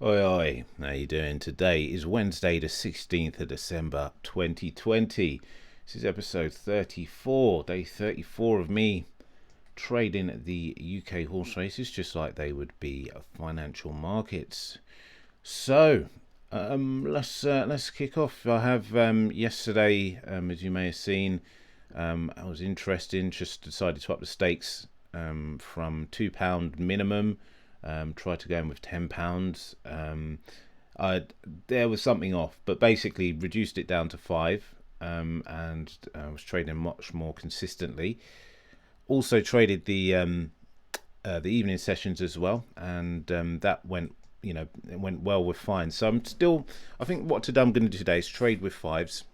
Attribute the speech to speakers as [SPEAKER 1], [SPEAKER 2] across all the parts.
[SPEAKER 1] Oi, oi, how you doing? Today is Wednesday the 16th of December 2020. This is episode 34, day 34 of me trading the UK horse races just like they would be financial markets. So, let's kick off. I have yesterday, as you may have seen, I was interested, just decided to up the stakes from £2 minimum. Tried to go in with £10. There was something off, but basically reduced it down to five, and was trading much more consistently. Also traded the evening sessions as well, and that went it went well with fine. So I think what today I'm going to do today is trade with fives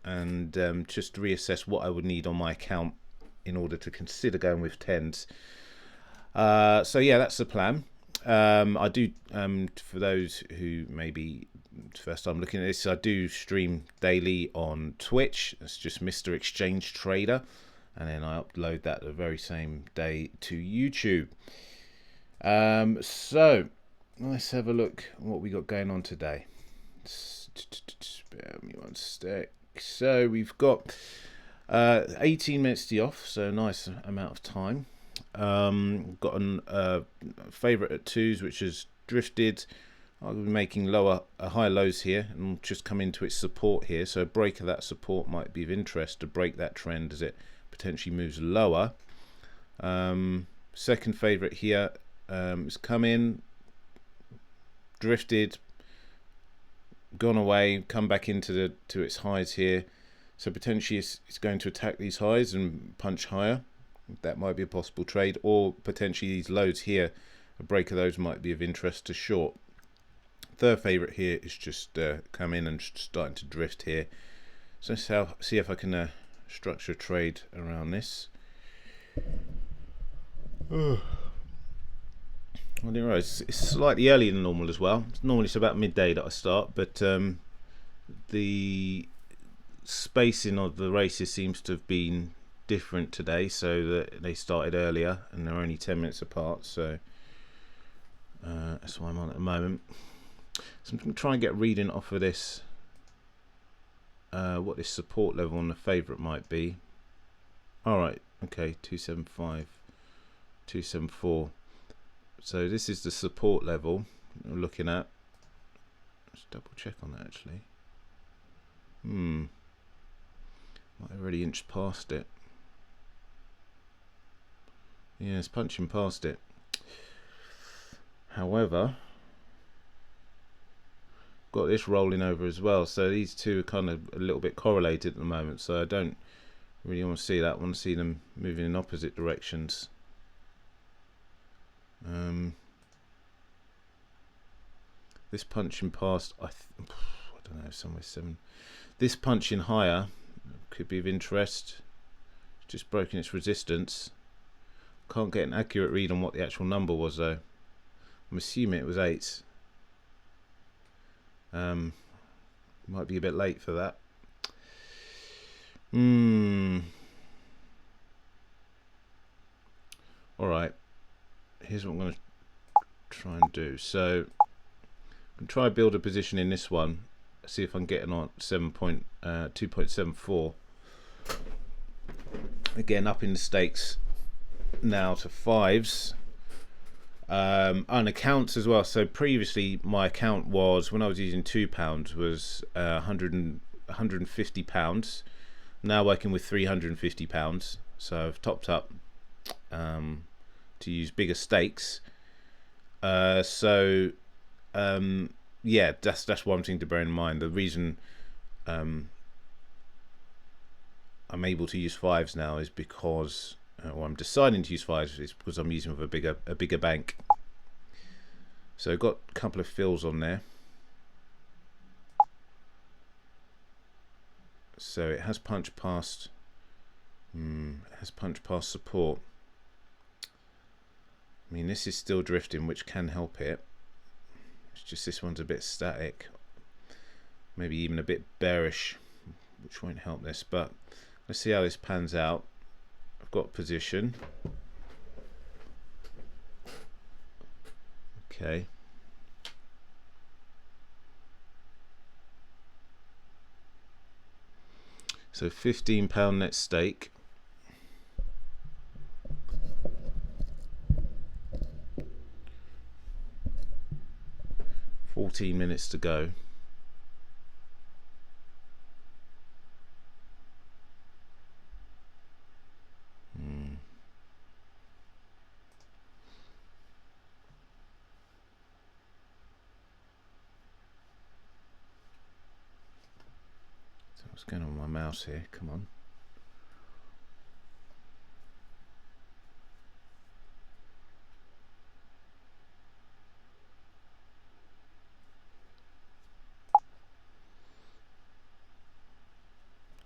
[SPEAKER 1] and just reassess what I would need on my account in order to consider going with tens. So yeah, that's the plan. I do, for those who maybe first time looking at this, I do stream daily on Twitch. It's just Mr. Exchange Trader, and then I upload that the very same day to YouTube. So let's have a look at what we got going on today. Spare me one sec. So we've got 18 minutes to the off, so a nice amount of time. Got a favourite at twos, which has drifted. I'll be making high lows here, and we'll just come into its support here. So a break of that support might be of interest to break that trend as it potentially moves lower. Second favourite here has come in, drifted, gone away, come back into to its highs here. So potentially it's going to attack these highs and punch higher. That might be a possible trade, or potentially these lows here, a break of those might be of interest to short. Third favourite here is just come in and starting to drift here. So let's see if I can structure a trade around this. Well, it's slightly earlier than normal as well. Normally it's about midday that I start, but the spacing of the races seems to have been different today, so that they started earlier and they're only 10 minutes apart, so that's why I'm on at the moment. So I'm going to try and get reading off of this, what this support level on the favourite might be. Alright, okay, 275, 274. So this is the support level I'm looking at. Let's double check on that actually. Might have already inched past it. Yeah, it's punching past it. However, got this rolling over as well, so these two are kind of a little bit correlated at the moment, so I don't really want to see that. I want to see them moving in opposite directions. This punching past, I don't know, somewhere 7. This punching higher could be of interest. It's just broken its resistance. Can't get an accurate read on what the actual number was though. I'm assuming it was 8. Might be a bit late for that. Alright, here's what I'm going to try and do. So I'm going to try and build a position in this one, see if I'm getting on 2.74. Again, up in the stakes now to fives. On accounts as well. So previously my account was, when I was using £2, was £150. Now working with £350. So I've topped up to use bigger stakes. Yeah, that's one thing to bear in mind. The reason I'm able to use fives now is because, or I'm deciding to use fives, is because I'm using with a bigger bank. So I've got a couple of fills on there. So it has punched past. It has punched past support. I mean, this is still drifting, which can help it. It's just this one's a bit static, maybe even a bit bearish, which won't help this. But let's see how this pans out. I've got position. Okay. So £15 net stake. $14 to go. So what's going on with my mouse here? Come on.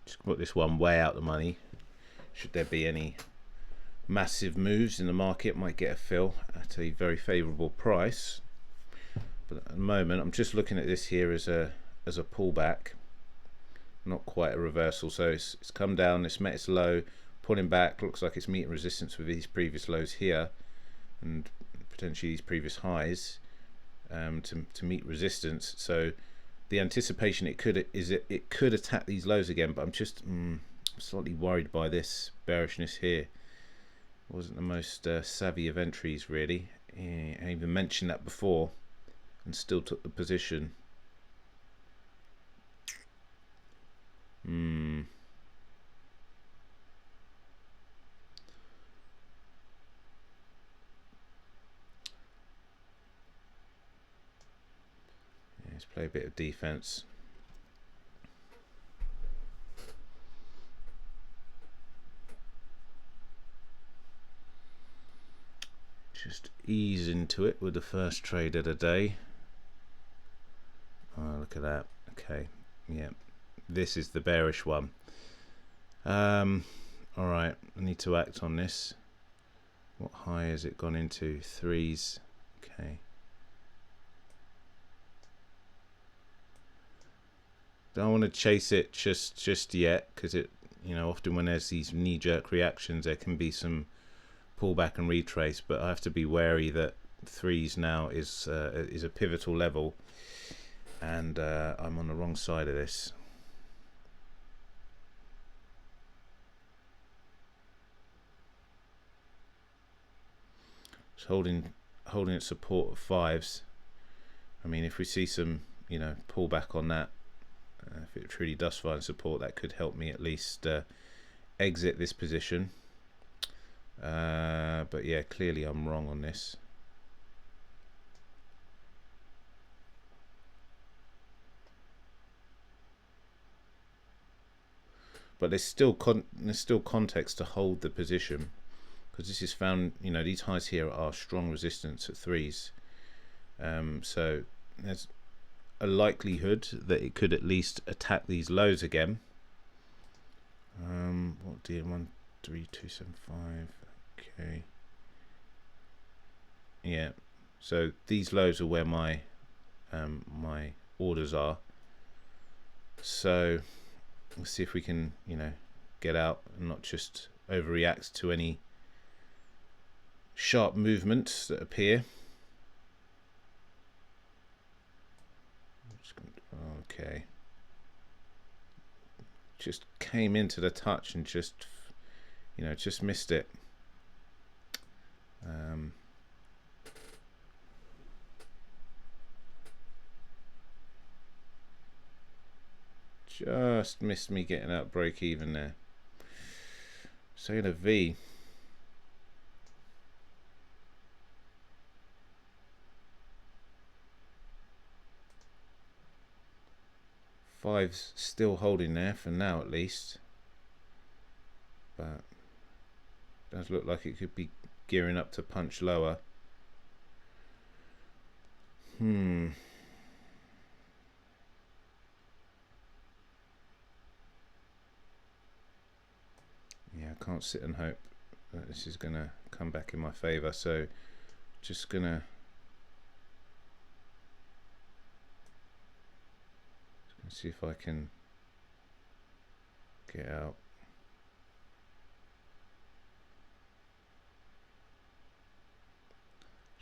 [SPEAKER 1] Just put this one way out the money. Should there be any massive moves in the market, might get a fill at a very favourable price. But at the moment, I'm just looking at this here as a pullback, not quite a reversal. So it's come down, it's met its low, pulling back. Looks like it's meeting resistance with these previous lows here, and potentially these previous highs to meet resistance. So the anticipation it could attack these lows again, but I'm just slightly worried by this bearishness here. Wasn't the most savvy of entries, really. I even mentioned that before and still took the position. Yeah, let's play a bit of defense. Just ease into it with the first trade of the day. Oh, look at that. Okay, yeah, this is the bearish one. Alright, I need to act on this. What high has it gone into? Threes. Okay. Don't want to chase it just yet, because it, often when there's these knee-jerk reactions, there can be some pullback and retrace, but I have to be wary that threes now is a pivotal level, and I'm on the wrong side of this. Just holding its support of fives. I mean, if we see some pullback on that, if it truly does find support, that could help me at least exit this position. But yeah, clearly I'm wrong on this. But there's still context to hold the position, because this is found, these highs here are strong resistance at threes. So there's a likelihood that it could at least attack these lows again. What do you 13275? Okay. Yeah. So these lows are where my my orders are. So let's see if we can, get out and not just overreact to any sharp movements that appear. Okay. Just came into the touch and just missed it. Just missed me getting out break even there. So in a V. Five's still holding there for now at least, but does look like it could be gearing up to punch lower. Yeah, I can't sit and hope that this is gonna come back in my favor, so just gonna see if I can get out.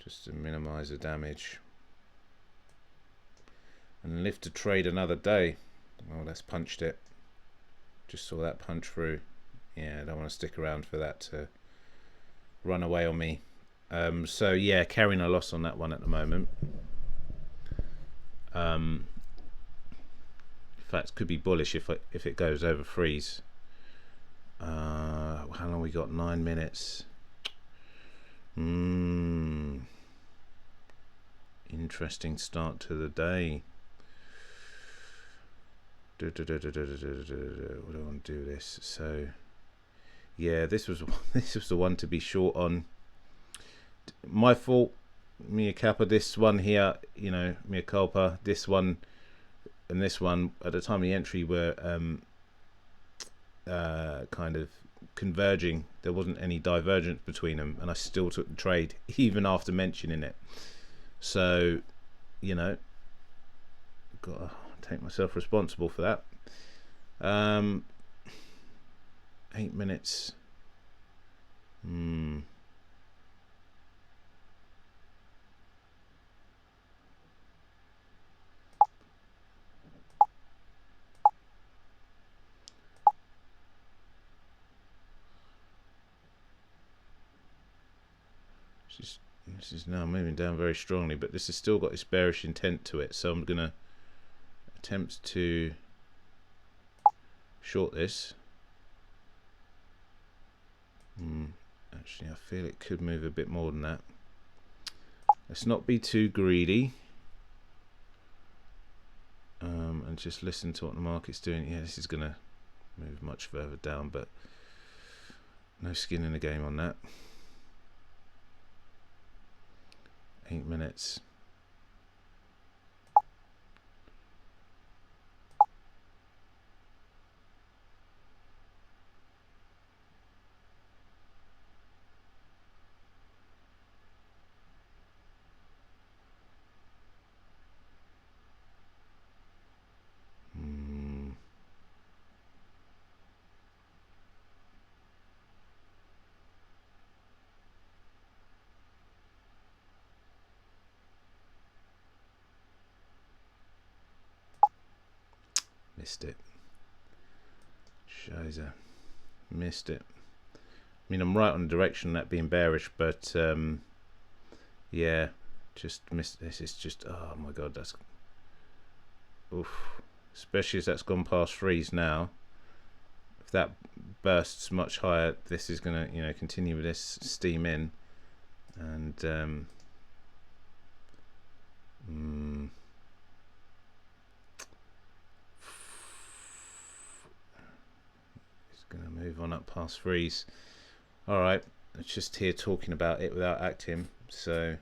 [SPEAKER 1] Just to minimize the damage and live to trade another day. Oh, that's punched it. Just saw that punch through. Yeah, I don't want to stick around for that to run away on me. So yeah, carrying a loss on that one at the moment. In fact, could be bullish if it goes over freeze. How long we got? 9 minutes. Interesting start to the day. What do I want to do this? So yeah, this was the one to be short on. My fault, mea culpa. This one here, you know, mea culpa. This one and this one at the time of the entry were kind of converging. There wasn't any divergence between them, and I still took the trade even after mentioning it. So, you know, got to take myself responsible for that. 8 minutes. This is now moving down very strongly, but this has still got this bearish intent to it, so I'm going to attempt to short this. Actually, I feel it could move a bit more than that. Let's not be too greedy, and just listen to what the market's doing. Yeah, this is going to move much further down, but no skin in the game on that. 8 minutes. Missed it. Shiza. Missed it. I mean, I'm right on the direction that being bearish, but yeah, just missed. This is just, oh my god, that's oof. Especially as that's gone past freeze now. If that bursts much higher, this is gonna, you know, continue with this steam in, and gonna move on up past freeze. All right, it's just here talking about it without acting, so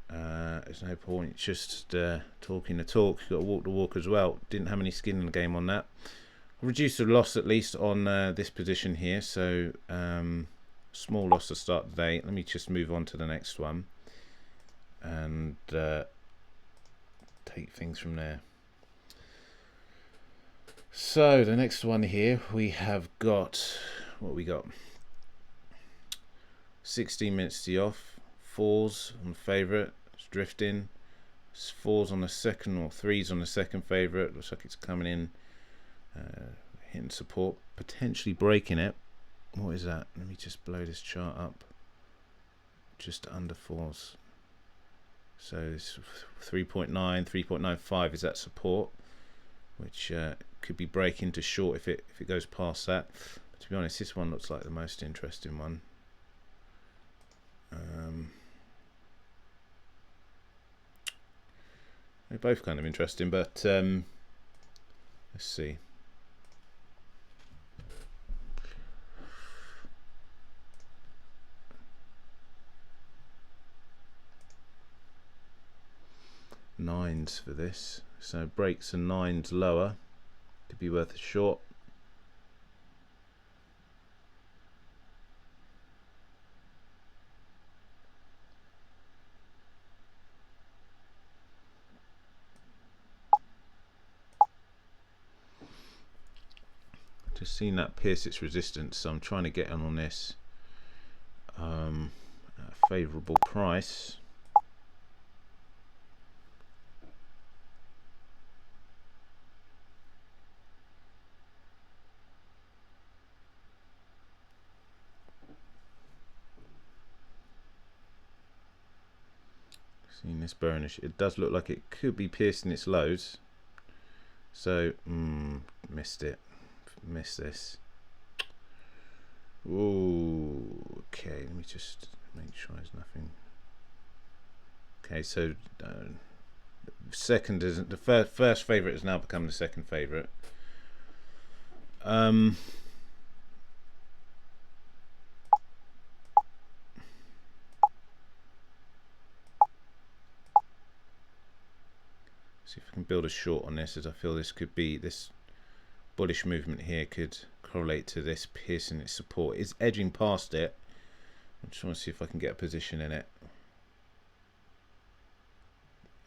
[SPEAKER 1] there's no point just talking the talk. You've got to walk the walk as well. Didn't have any skin in the game on that. Reduced the loss at least on this position here, so small loss to start the day. Let me just move on to the next one and take things from there. So the next one here, we have got, what we got? 16 minutes to the off, 4s on favourite, it's drifting, 4s on the second, or 3s on the second favourite, looks like it's coming in, hitting support, potentially breaking it. What is that? Let me just blow this chart up, just under 4s. So it's 3.9, 3.95 is that support, which could be breaking to short if it goes past that. But to be honest, this one looks like the most interesting one. They're both kind of interesting, but let's see. Nines for this, so breaks and 9s lower could be worth a short. Just seen that pierce its resistance, so I'm trying to get on this at a favourable price. Seeing this burnish, it does look like it could be piercing its lows. So, missed it. Missed this. Ooh, okay, let me just make sure there's nothing. Okay, so second isn't the first favorite has now become the second favorite. See if I can build a short on this, as I feel this could be, this bullish movement here could correlate to this piercing its support. It's edging past it. I just want to see if I can get a position in it.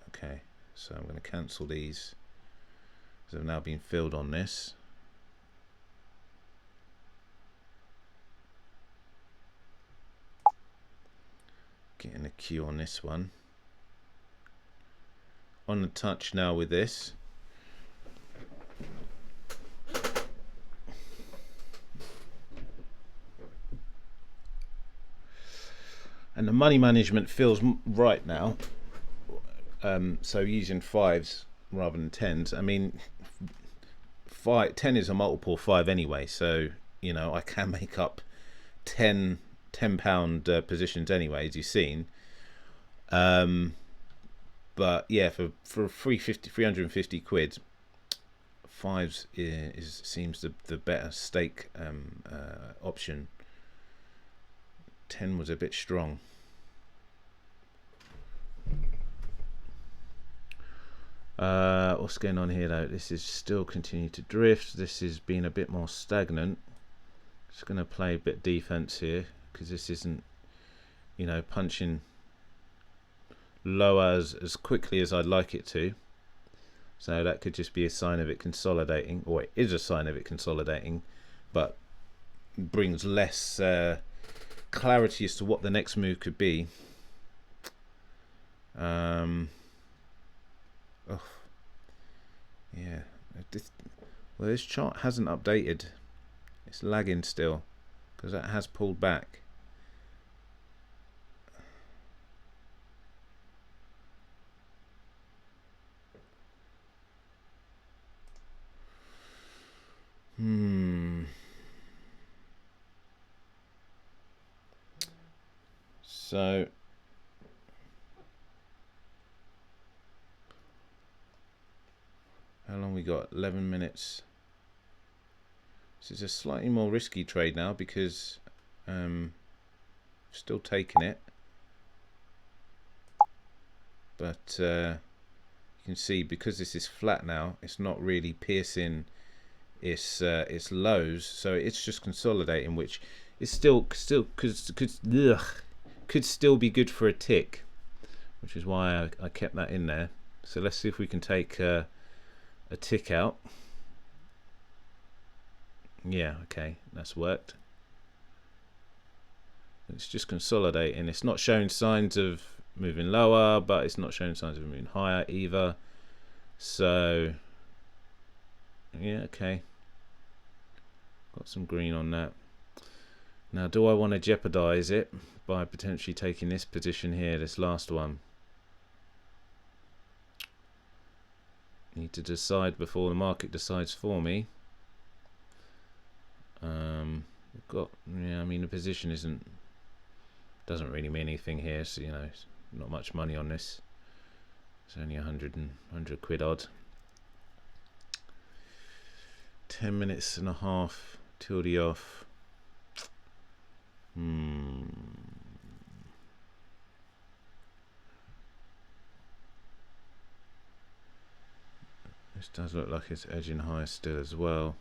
[SPEAKER 1] Okay, so I'm going to cancel these because they've now been filled on this. Getting a Q on this one. On the touch now with this. And the money management feels right now. So using 5s rather than 10s. I mean, 10 is a multiple of 5 anyway. So, you know, I can make up 10 £10 positions anyway, as you've seen. But yeah, for 350 quid, 5s seems the better stake option. 10 was a bit strong. What's going on here though? This is still continuing to drift. This has been a bit more stagnant. Just going to play a bit defense here because this isn't, you know, punching lower as quickly as I'd like it to. So that could just be a sign of it consolidating, or it is a sign of it consolidating, but brings less clarity as to what the next move could be. Oh, yeah. Well, this chart hasn't updated. It's lagging still because that has pulled back. So how long we got? 11 minutes. This is a slightly more risky trade now because still taking it, but you can see because this is flat now, it's not really piercing its lows, so it's just consolidating, which is still could still be good for a tick, which is why I kept that in there. So let's see if we can take a tick out. Yeah, okay, that's worked. It's just consolidating. It's not showing signs of moving lower, but it's not showing signs of moving higher either. So yeah, okay, got some green on that. Now, do I want to jeopardize it by potentially taking this position here, this last one? Need to decide before the market decides for me. We've got, yeah, I mean, the position doesn't really mean anything here, so you know, it's not much money on this. It's only 100 quid odd. 10 minutes and a half till the off. This does look like it's edging higher still as well.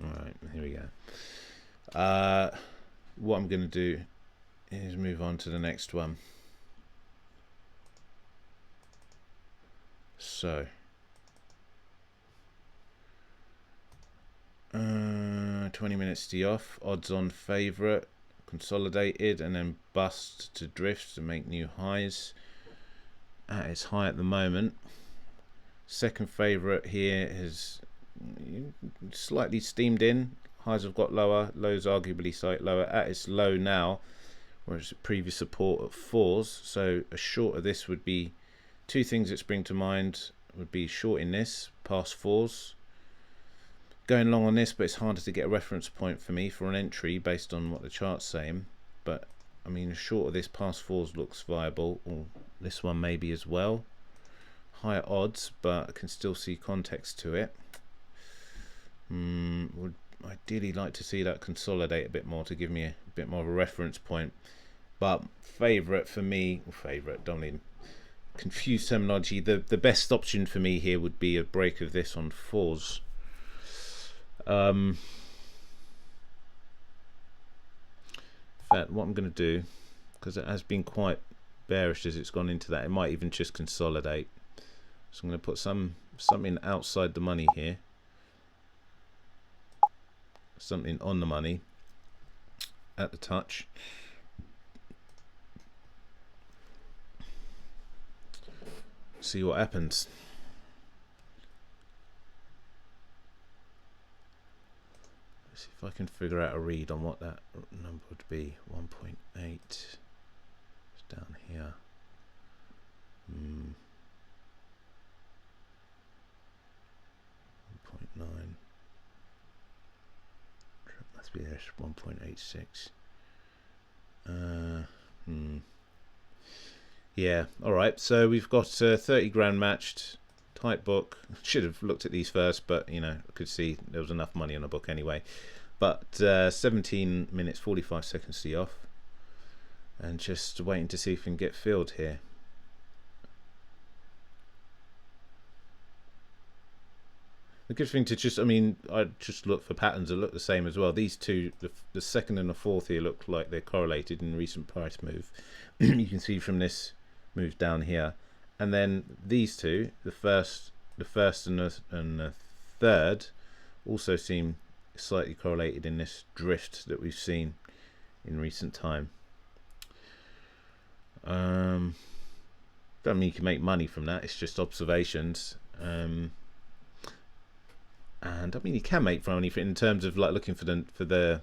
[SPEAKER 1] Alright, here we go. What I'm going to do is move on to the next one. So 20 minutes to the off, odds on favourite, consolidated and then bust to drift to make new highs. At its high at the moment. Second favourite here has slightly steamed in. Highs have got lower, lows arguably slightly lower. At its low now, whereas previous support at 4s. So a short of this would be, two things that spring to mind would be shorting this past 4s, going long on this, but it's harder to get a reference point for me for an entry based on what the chart's saying. But I mean, a short of this past 4s looks viable, or this one maybe as well. Higher odds, but I can still see context to it. Would ideally like to see that consolidate a bit more to give me a bit more of a reference point. But favourite for me, don't even confuse terminology. The best option for me here would be a break of this on 4s. In fact, what I'm going to do, because it has been quite bearish as it's gone into that, it might even just consolidate. So I'm going to put something outside the money here, something on the money at the touch. See what happens. Let's see if I can figure out a read on what that number would be. 1.8. It's down here. 1.9. Must be there. 1.86. Yeah, alright, so we've got 30 grand matched, tight book. Should have looked at these first, but you know, I could see there was enough money on the book anyway. But 17 minutes 45 seconds to the off, and just waiting to see if we can get filled here. The good thing to just, I mean, I just look for patterns that look the same as well. These two, the second and the fourth here, look like they're correlated in recent price move. You can see from this move down here, and then these two, the first and the third, also seem slightly correlated in this drift that we've seen in recent time. Don't mean you can make money from that. It's just observations. And I mean, you can make money in terms of like looking for the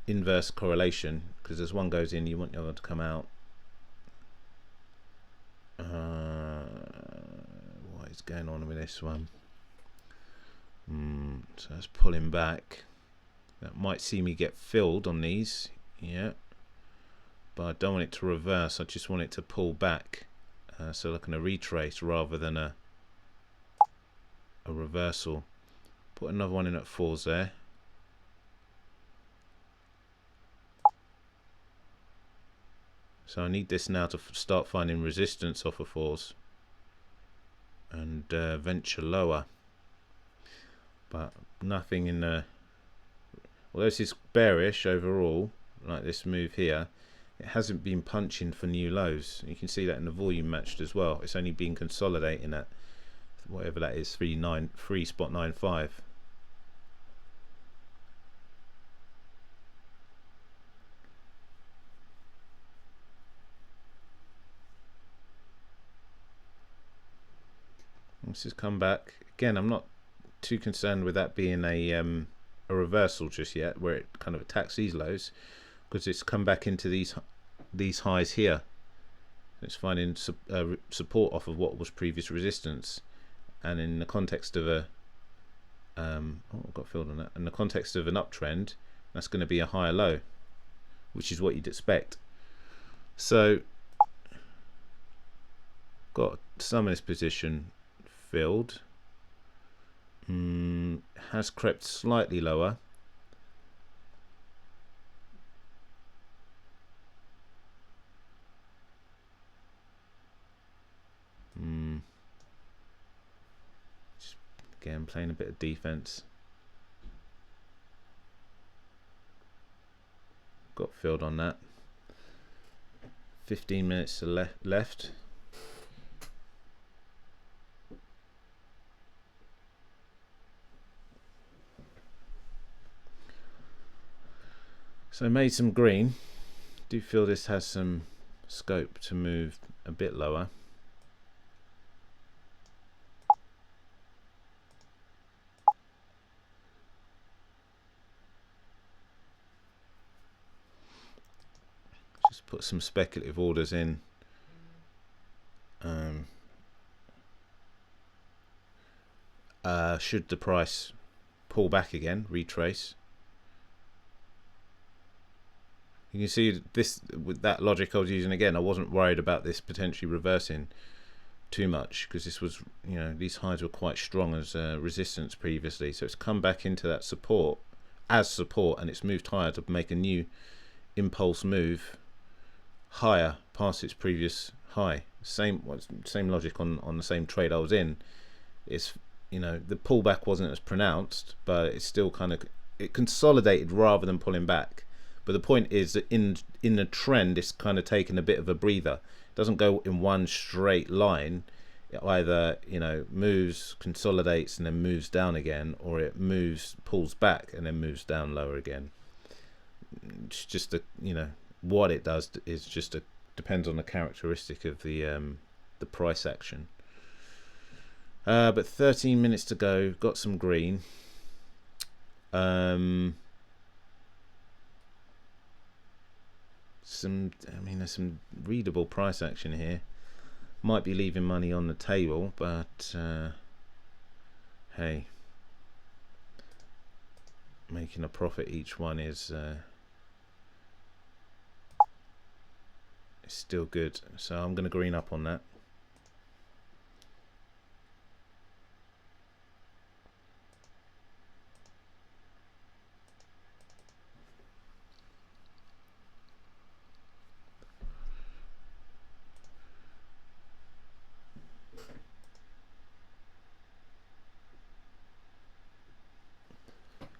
[SPEAKER 1] inverse correlation, because as one goes in, you want the other to come out. What is going on with this one? So let's pull him back. That might see me get filled on these, yeah. But I don't want it to reverse. I just want it to pull back, so like a retrace rather than a reversal. Put another one in at 4s there. So I need this now to start finding resistance off of 4s and venture lower, but nothing in the, although this is bearish overall, like this move here, it hasn't been punching for new lows. You can see that in the volume matched as well. It's only been consolidating at whatever that is, 3.95. This has come back again. I'm not too concerned with that being a reversal just yet, where it kind of attacks these lows, because it's come back into these highs here. It's finding support off of what was previous resistance, and in the context of a oh, I've got filled on that. In the context of an uptrend, that's going to be a higher low, which is what you'd expect. So got some of this position filled. Has crept slightly lower. Just again playing a bit of defense. Got filled on that. 15 minutes left. So made some green. Do feel this has some scope to move a bit lower. Just put some speculative orders in. Should the price pull back again, retrace. You can see this with that logic I was using again. I wasn't worried about this potentially reversing too much because this was, you know, these highs were quite strong as resistance previously. So it's come back into that support as support, and it's moved higher to make a new impulse move higher past its previous high. Same logic on the same trade I was in. It's, you know, the pullback wasn't as pronounced, but it's still kind of, it consolidated rather than pulling back. But the point is that in the trend, it's kind of taken a bit of a breather. It doesn't go in one straight line. It either, you know, moves, consolidates, and then moves down again, or it moves, pulls back, and then moves down lower again. It's just a, you know, what it does is just a, depends on the characteristic of the price action. But 13 minutes to go. Got some green. There's some readable price action here. Might be leaving money on the table, but hey, making a profit each one is still good. So I'm going to green up on that.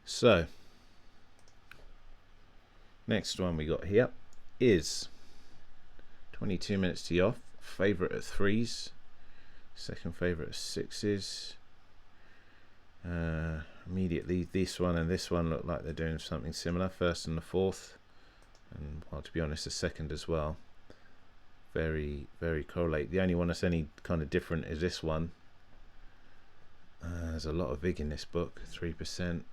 [SPEAKER 1] So next one we got here is 22 minutes to off. Favorite at threes, second favorite at sixes. Immediately this one and this one look like they're doing something similar, first and the fourth, and well, to be honest, the second as well. Very correlate. The only one that's any kind of different is this one. There's a lot of vig in this book. 3%,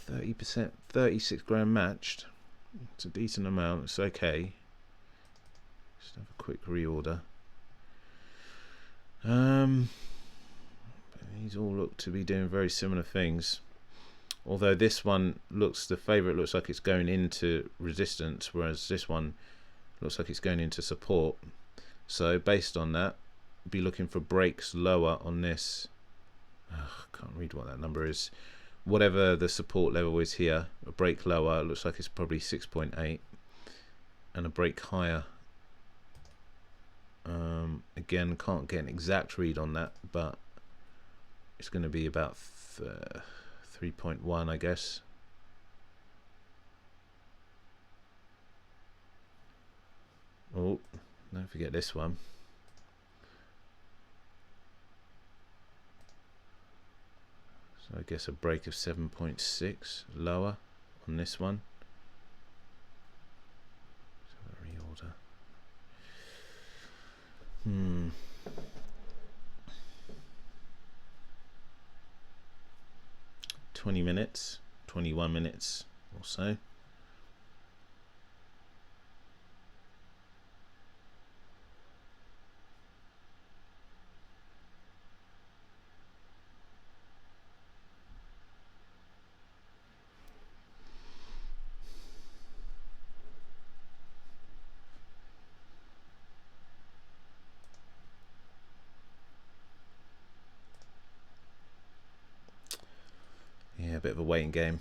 [SPEAKER 1] 30%, 36 grand matched. It's a decent amount. It's okay. Just have a quick reorder. These all look to be doing very similar things. Although this one looks, the favorite looks like it's going into resistance, whereas this one looks like it's going into support. So based on that, be looking for breaks lower on this. Can't read what that number is. Whatever the support level is here, a break lower, looks like it's probably 6.8, and a break higher. Again, can't get an exact read on that, but it's going to be about 3.1, I guess. Oh, don't forget this one. So I guess a break of 7.6 lower on this one. So reorder. 20 minutes, 21 minutes or so. Yeah, a bit of a waiting game.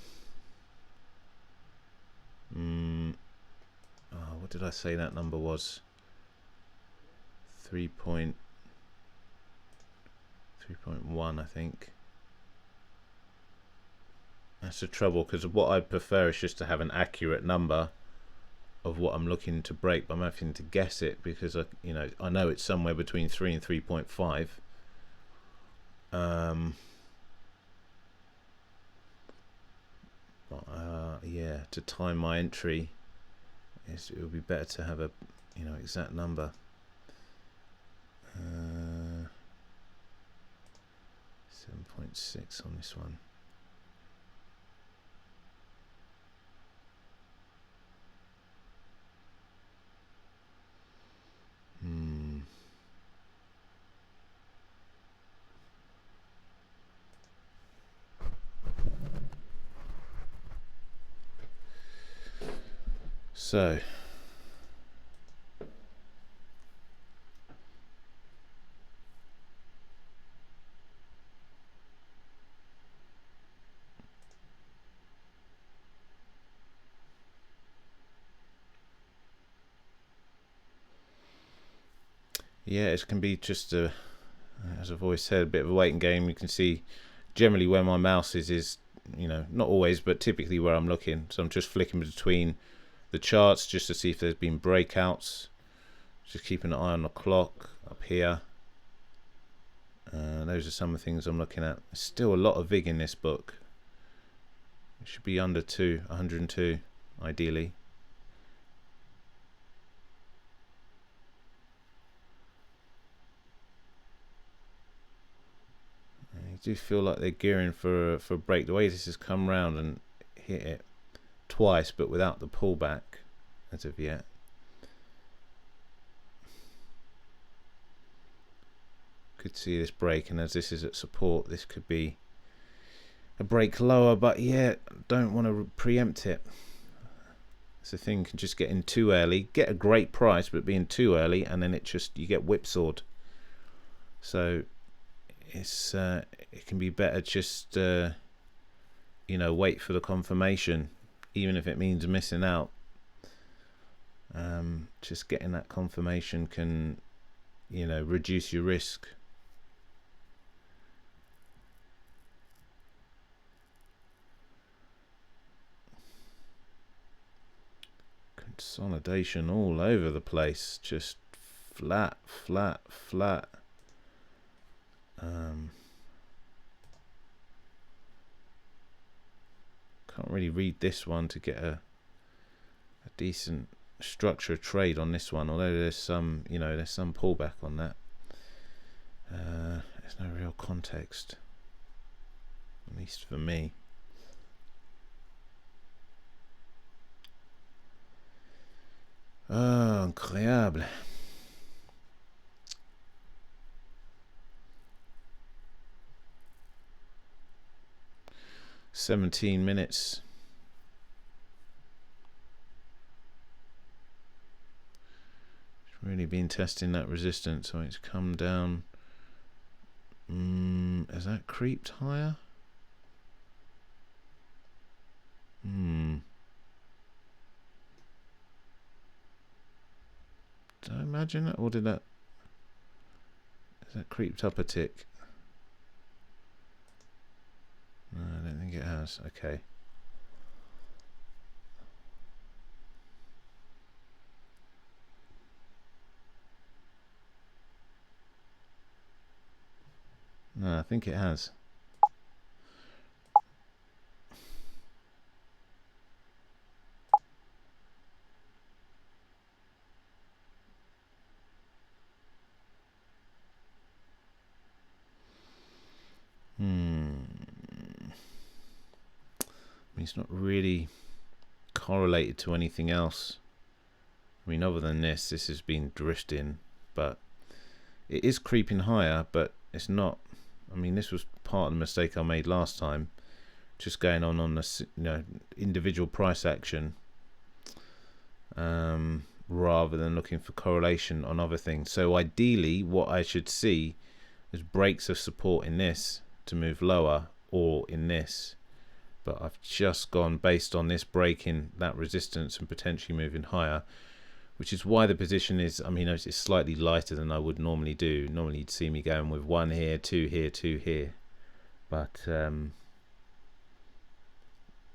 [SPEAKER 1] What did I say that number was? 3.1, I think. That's the trouble, because what I'd prefer is just to have an accurate number of what I'm looking to break, but I'm having to guess it because I know it's somewhere between 3 and 3.5. But yeah, to time my entry, it would be better to have a exact number. 7.6 on this one. So yeah, it can be just a, as I've always said, a bit of a waiting game. You can see generally where my mouse is not always, but typically where I'm looking. So I'm just flicking between the charts just to see if there's been breakouts. Just keeping an eye on the clock up here. Those are some of the things I'm looking at. There's still a lot of VIG in this book. It should be under 102 ideally. I do feel like they're gearing for a break. The way this has come round and hit it twice, but without the pullback as of yet. Could see this break, and as this is at support, this could be a break lower, but yeah, don't want to preempt it. So the thing can just get in too early, get a great price, but being too early, and then you get whipsawed. So it can be better just wait for the confirmation, even if it means missing out. Just getting that confirmation can reduce your risk. Consolidation all over the place, just flat. Can't really read this one to get a decent structure of trade on this one, although there's some pullback on that. There's no real context, at least for me. Oh, incroyable. $17 minutes. It's really been testing that resistance, so it's come down. Has that creeped higher? Did I imagine that, or has that creeped up a tick? No, I don't think it has. Okay. No, I think it has. It's not really correlated to anything else. I mean, other than this has been drifting, but it is creeping higher, but it's not. I mean, this was part of the mistake I made last time, just going on the individual price action, rather than looking for correlation on other things. So ideally, what I should see is breaks of support in this to move lower, or in this. But I've just gone based on this breaking that resistance and potentially moving higher, which is why the position is, I mean, it's slightly lighter than I would normally do. Normally you'd see me going with 1 here, 2 here, 2 here. But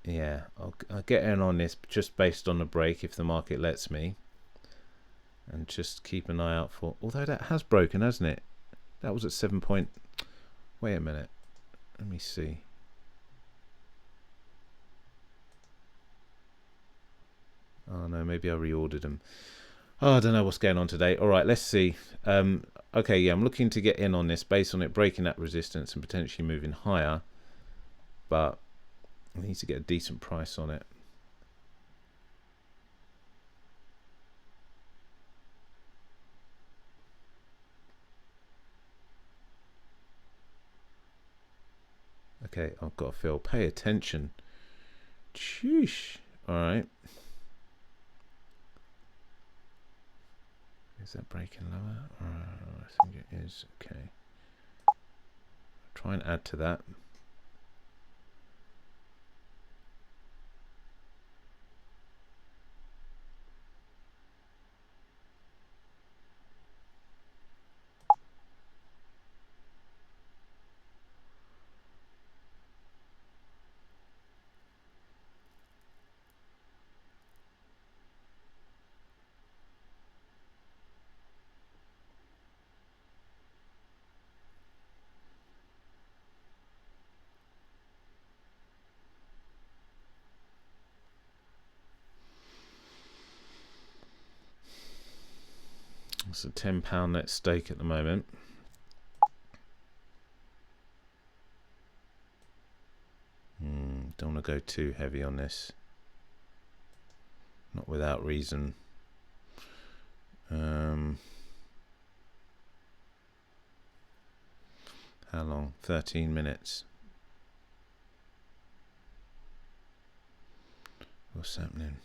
[SPEAKER 1] yeah, I'll get in on this just based on the break if the market lets me, and just keep an eye out for, although that has broken, hasn't it? That was at 7 point, wait a minute, let me see. Oh no, maybe I reordered them. Oh, I don't know what's going on today. All right, let's see. Okay, yeah, I'm looking to get in on this based on it breaking that resistance and potentially moving higher, but I need to get a decent price on it. Okay, I've got to feel. Pay attention. Sheesh. All right. Is that breaking lower? I think it is. Okay. Try and add to that. It's a £10 net stake at the moment. Don't want to go too heavy on this. Not without reason. How long? 13 minutes. What's happening?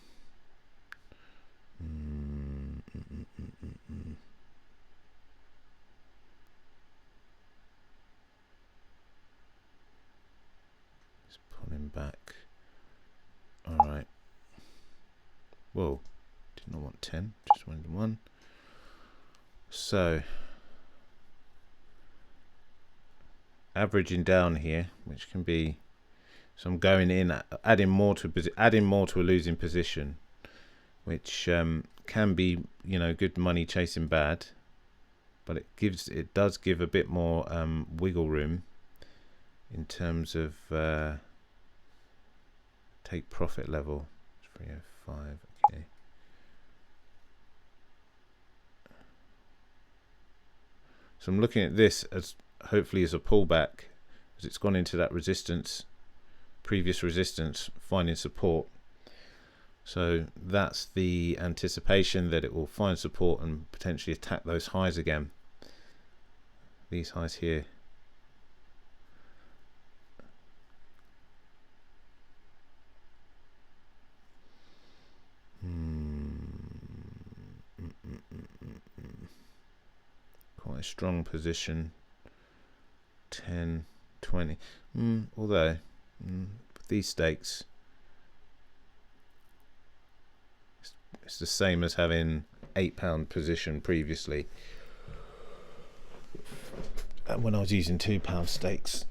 [SPEAKER 1] It's pulling back. All right. Whoa. Did not want 10. Just wanted 1. So averaging down here, which can be. So I'm going in, adding more to a losing position, which can be, you know, good money chasing bad, but it does give a bit more wiggle room in terms of take profit level. 305. Okay. So I'm looking at this as hopefully as a pullback, as it's gone into that resistance. Previous resistance, finding support. So that's the anticipation that it will find support and potentially attack those highs again. These highs here. Quite a strong position. 10, 20. Although with these stakes, it's the same as having £8 position previously when I was using £2 stakes.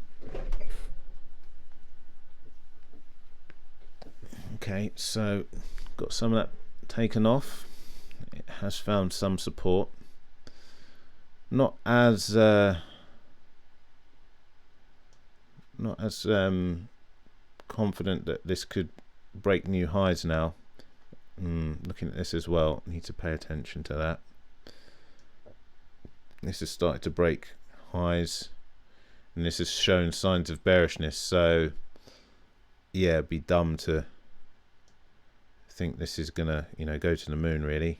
[SPEAKER 1] Okay, so got some of that taken off. It has found some support. Not as confident that this could break new highs now. Looking at this as well, need to pay attention to that. This has started to break highs, and this has shown signs of bearishness. So yeah, it'd be dumb to think this is gonna, you know, go to the moon. Really,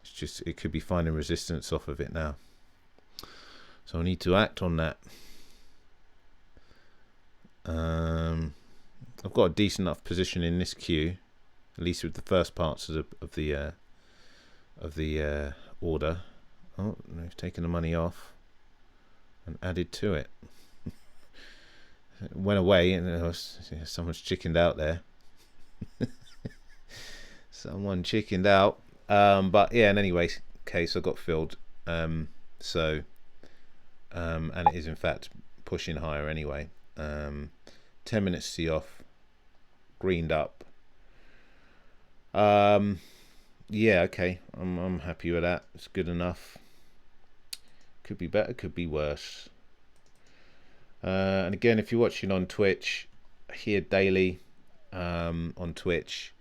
[SPEAKER 1] it's just, it could be finding resistance off of it now. So I need to act on that. I've got a decent enough position in this queue, at least with the first parts of the order. Oh, they've taken the money off and added to it. It went away, and someone's chickened out there. Someone chickened out. But yeah, in any case, I got filled. And it is in fact pushing higher anyway. 10 minutes see off, greened up. Yeah, okay, I'm happy with that. It's good enough. Could be better, could be worse. And again, if you're watching on Twitch, here daily on Twitch,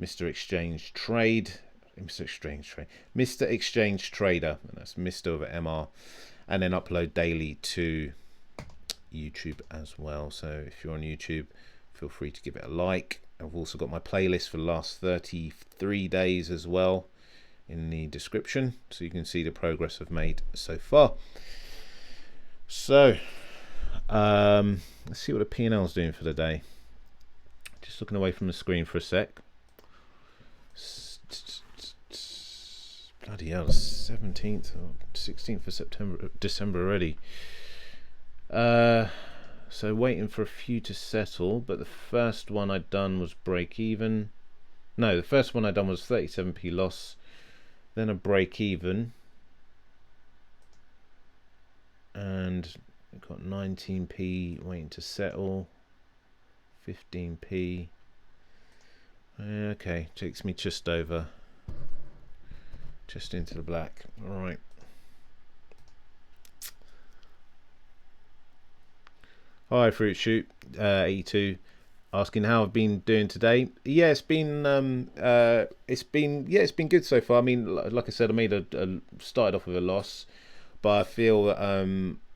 [SPEAKER 1] Mr. Exchange Trade, Mr. Exchange Trade, Mr. Exchange Trader, and that's Mr. over MR, and then upload daily to YouTube as well. So if you're on YouTube, feel free to give it a like. I've also got my playlist for the last 33 days as well in the description, so you can see the progress I've made so far. So let's see what the P&L is doing for the day. Just looking away from the screen for a sec. Bloody hell, 17th or 16th of December already. So waiting for a few to settle, but the first one I'd done was break even. No, the first one I'd done was 37p loss, then a break even, and got 19p waiting to settle, 15p. Okay, takes me just over, just into the black. All right. Hi, Fruit Shoot 82, asking how I've been doing today. Yeah, it's been good so far. I mean, like I said, I started off with a loss, but I feel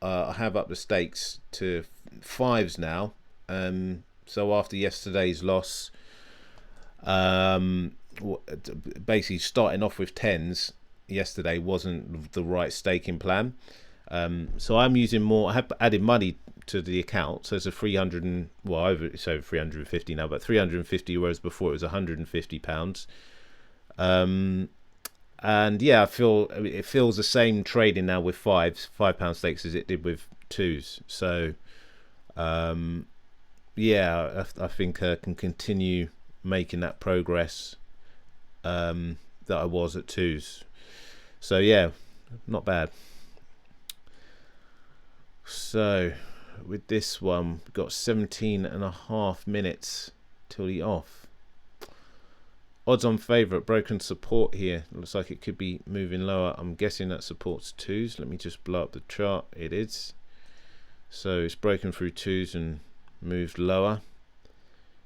[SPEAKER 1] I have upped the stakes to 5s now. So after yesterday's loss, basically starting off with 10s yesterday wasn't the right staking plan. So I'm using more. I have added money to the account, so it's a 300 and it's over 350 now, but 350, whereas before it was 150 pounds. And yeah, I feel it feels the same trading now with £5 stakes as it did with 2s. So yeah, I think I can continue making that progress that I was at 2s. So yeah, not bad. So with this one, we've got 17.5 minutes till the off. Odds on favourite, broken support here. Looks like it could be moving lower. I'm guessing that supports 2s. Let me just blow up the chart. It is. So it's broken through 2s and moved lower.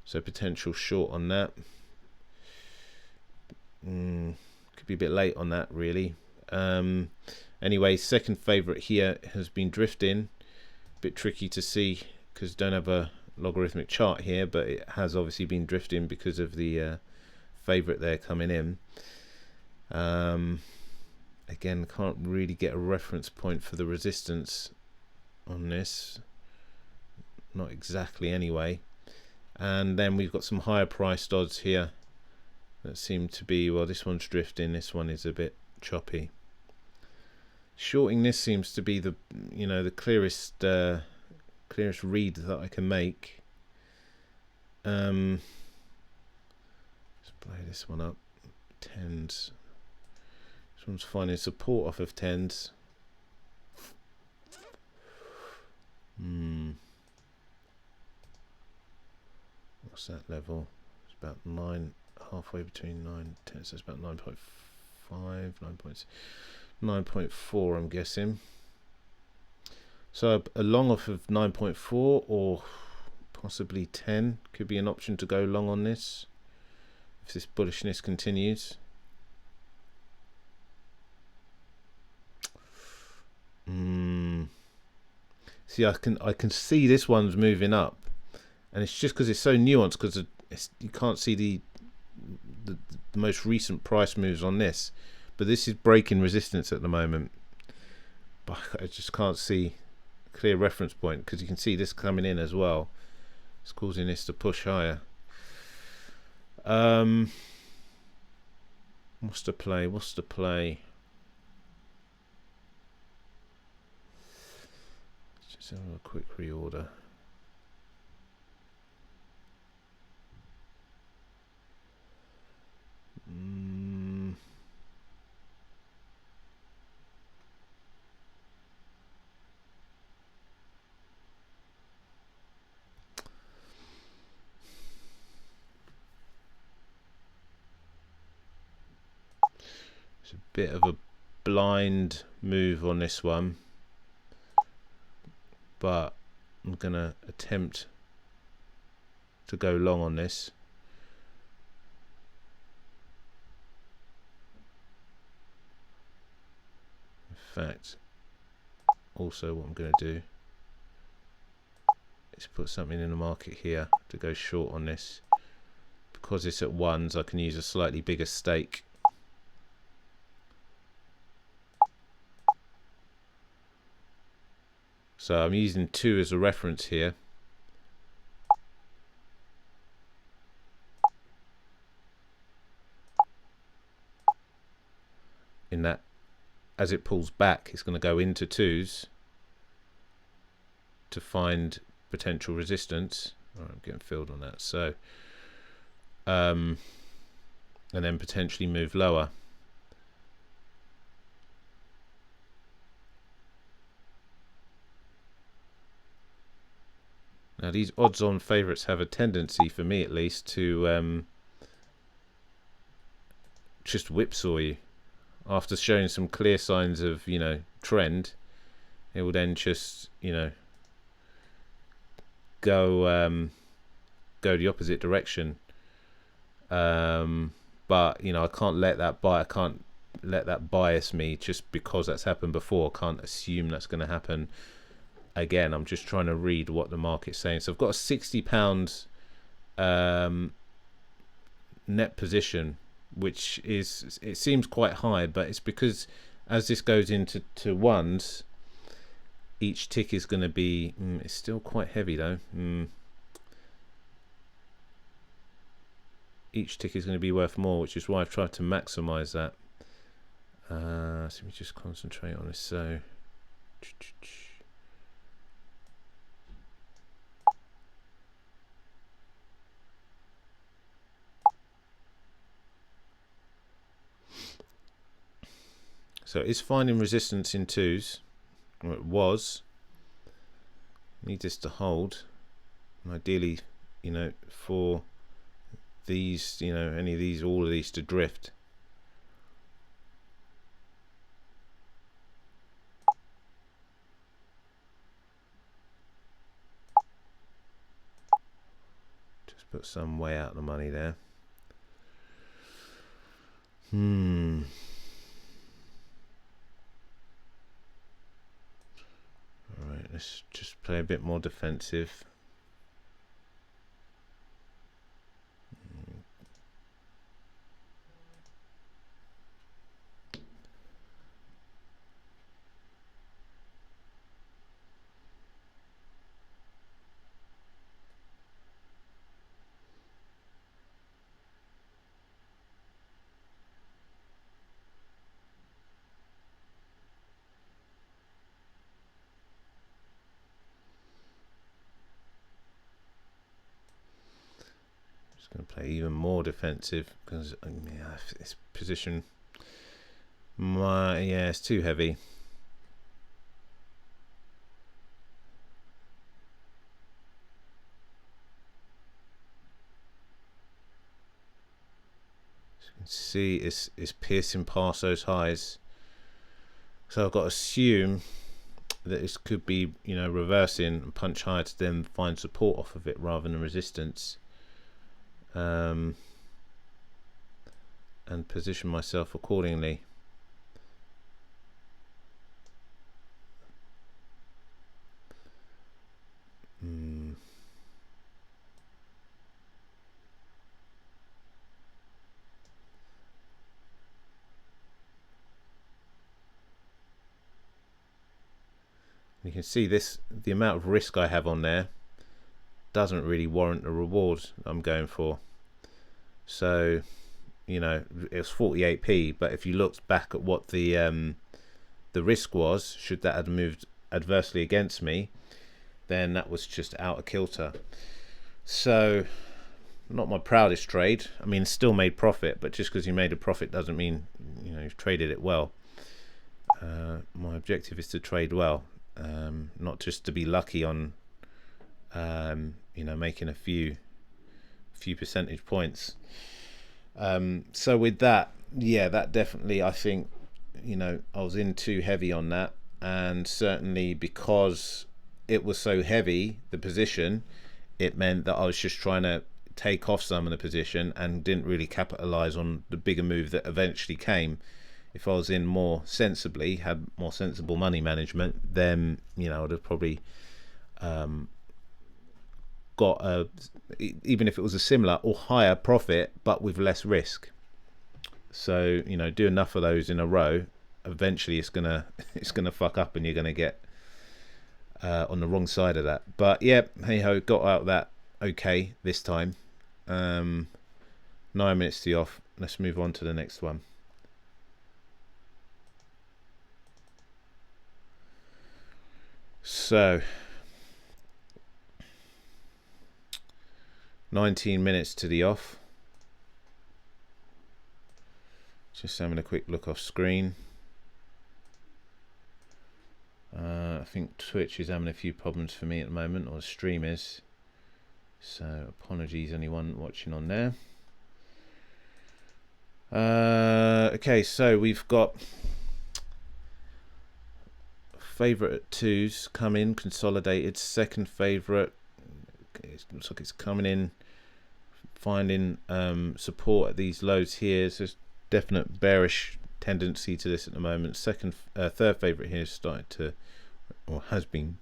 [SPEAKER 1] So potential short on that. Could be a bit late on that, really. Anyway, second favourite here has been drifting. Bit tricky to see because don't have a logarithmic chart here, but it has obviously been drifting because of the favourite there coming in. Again, can't really get a reference point for the resistance on this, not exactly anyway. And then we've got some higher priced odds here that seem to be, well, this one's drifting, this one is a bit choppy. Shorting this seems to be the clearest read that I can make. Let's blow this one up. 10s. This one's finding support off of 10s. What's that level? It's about 9, halfway between 9 and 10, so it's about 9.5, 9.4 I'm guessing. So a long off of 9.4 or possibly 10 could be an option to go long on this if this bullishness continues. See, I can see this one's moving up, and it's just because it's so nuanced, because you can't see the most recent price moves on this, but this is breaking resistance at the moment, but I just can't see a clear reference point, because you can see this coming in as well. It's causing this to push higher. What's the play? Let's have a quick reorder. It's a bit of a blind move on this one, but I'm gonna attempt to go long on this. fact, also what I'm going to do is put something in the market here to go short on this. Because it's at ones, I can use a slightly bigger stake. So I'm using 2 as a reference here. In that, as it pulls back, it's going to go into 2s to find potential resistance. All right, I'm getting filled on that. So, and then potentially move lower. Now these odds-on favourites have a tendency, for me at least, to just whipsaw you. After showing some clear signs of, you know, trend, it will then just, you know, go the opposite direction. But you know, I can't let that bias me just because that's happened before. I can't assume that's going to happen again. I'm just trying to read what the market's saying. So I've got a £60 net position, which is, it seems quite high, but it's because as this goes into ones, each tick is going to be it's still quite heavy though. Each tick is going to be worth more, which is why I've tried to maximize that. So let me just concentrate on this. So it's finding resistance in 2s, or it was. Need this to hold, and ideally, you know, for these, you know, any of these, all of these to drift. Just put some way out of the money there. Alright, let's just play a bit more defensive. Going to play even more defensive because yeah, this position, yeah, it's too heavy. As you can see, it's piercing past those highs. So I've got to assume that this could be, you know, reversing and punch higher to then find support off of it rather than resistance. And position myself accordingly. You can see this, the amount of risk I have on there doesn't really warrant the reward I'm going for. So, you know, it was 48p, but if you looked back at what the risk was, should that have moved adversely against me, then that was just out of kilter. So, not my proudest trade. I mean, still made profit, but just because you made a profit doesn't mean, you know, you've traded it well. My objective is to trade well, not just to be lucky on you know, making a few percentage points. So with that, yeah, that definitely, I think, you know, I was in too heavy on that, and certainly because it was so heavy, the position, it meant that I was just trying to take off some of the position and didn't really capitalize on the bigger move that eventually came if I was in more sensibly, had more sensible money management, then I would have probably got even if it was a similar or higher profit, but with less risk. So do enough of those in a row, eventually it's gonna fuck up, and you're gonna get on the wrong side of that. But yeah, hey ho, got out that okay this time. 9 minutes to the off. Let's move on to the next one. So 19 minutes to the off. Just having a quick look off screen. I think Twitch is having a few problems for me at the moment, or the stream is. So apologies anyone watching on there. Okay, so we've got favourite at 2s come in, consolidated. Second favourite, it looks like it's coming in, finding support at these lows here. So there's definite bearish tendency to this at the moment. Third favourite here started to, or has been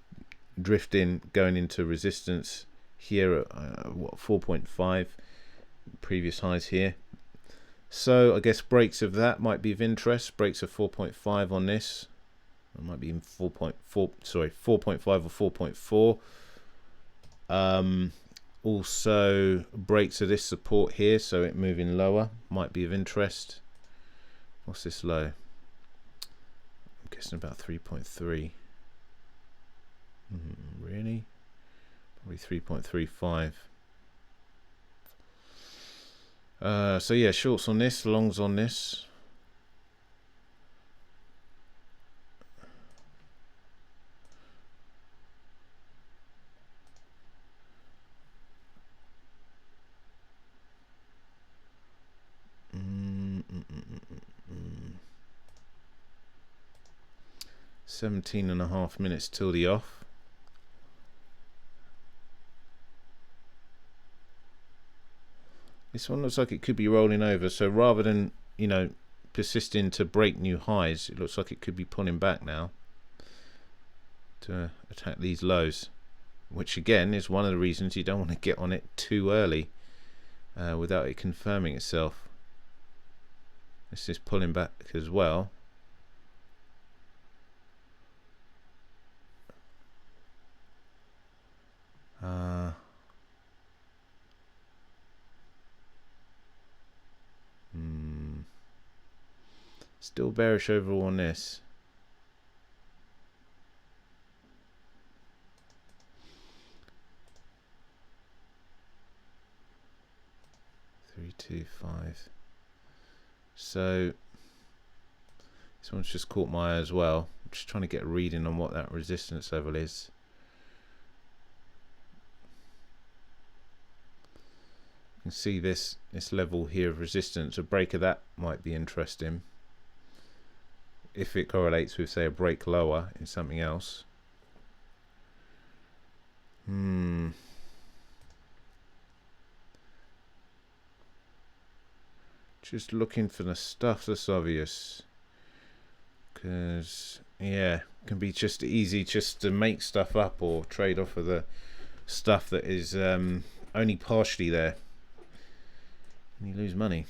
[SPEAKER 1] drifting, going into resistance here at 4.5 previous highs here. So I guess breaks of that might be of interest. Breaks of 4.5 on this. It might be in 4.4, sorry, 4.5 or 4.4. Also breaks of this support here, so it moving lower might be of interest. What's this low? I'm guessing about 3.3. Really? Probably 3.35. So yeah, shorts on this, longs on this. Mm. 17.5 minutes till the off. This one looks like it could be rolling over, so rather than persisting to break new highs, it looks like it could be pulling back now to attack these lows, which again is one of the reasons you don't want to get on it too early without it confirming itself. This is pulling back as well. Still bearish overall on this. Three, 2, 5. So this one's just caught my eye as well. I'm just trying to get a reading on what that resistance level is. You can see this level here of resistance. A break of that might be interesting if it correlates with, say, a break lower in something else. Just looking for the stuff that's obvious, because yeah, it can be just easy just to make stuff up or trade off of the stuff that is only partially there, and you lose money.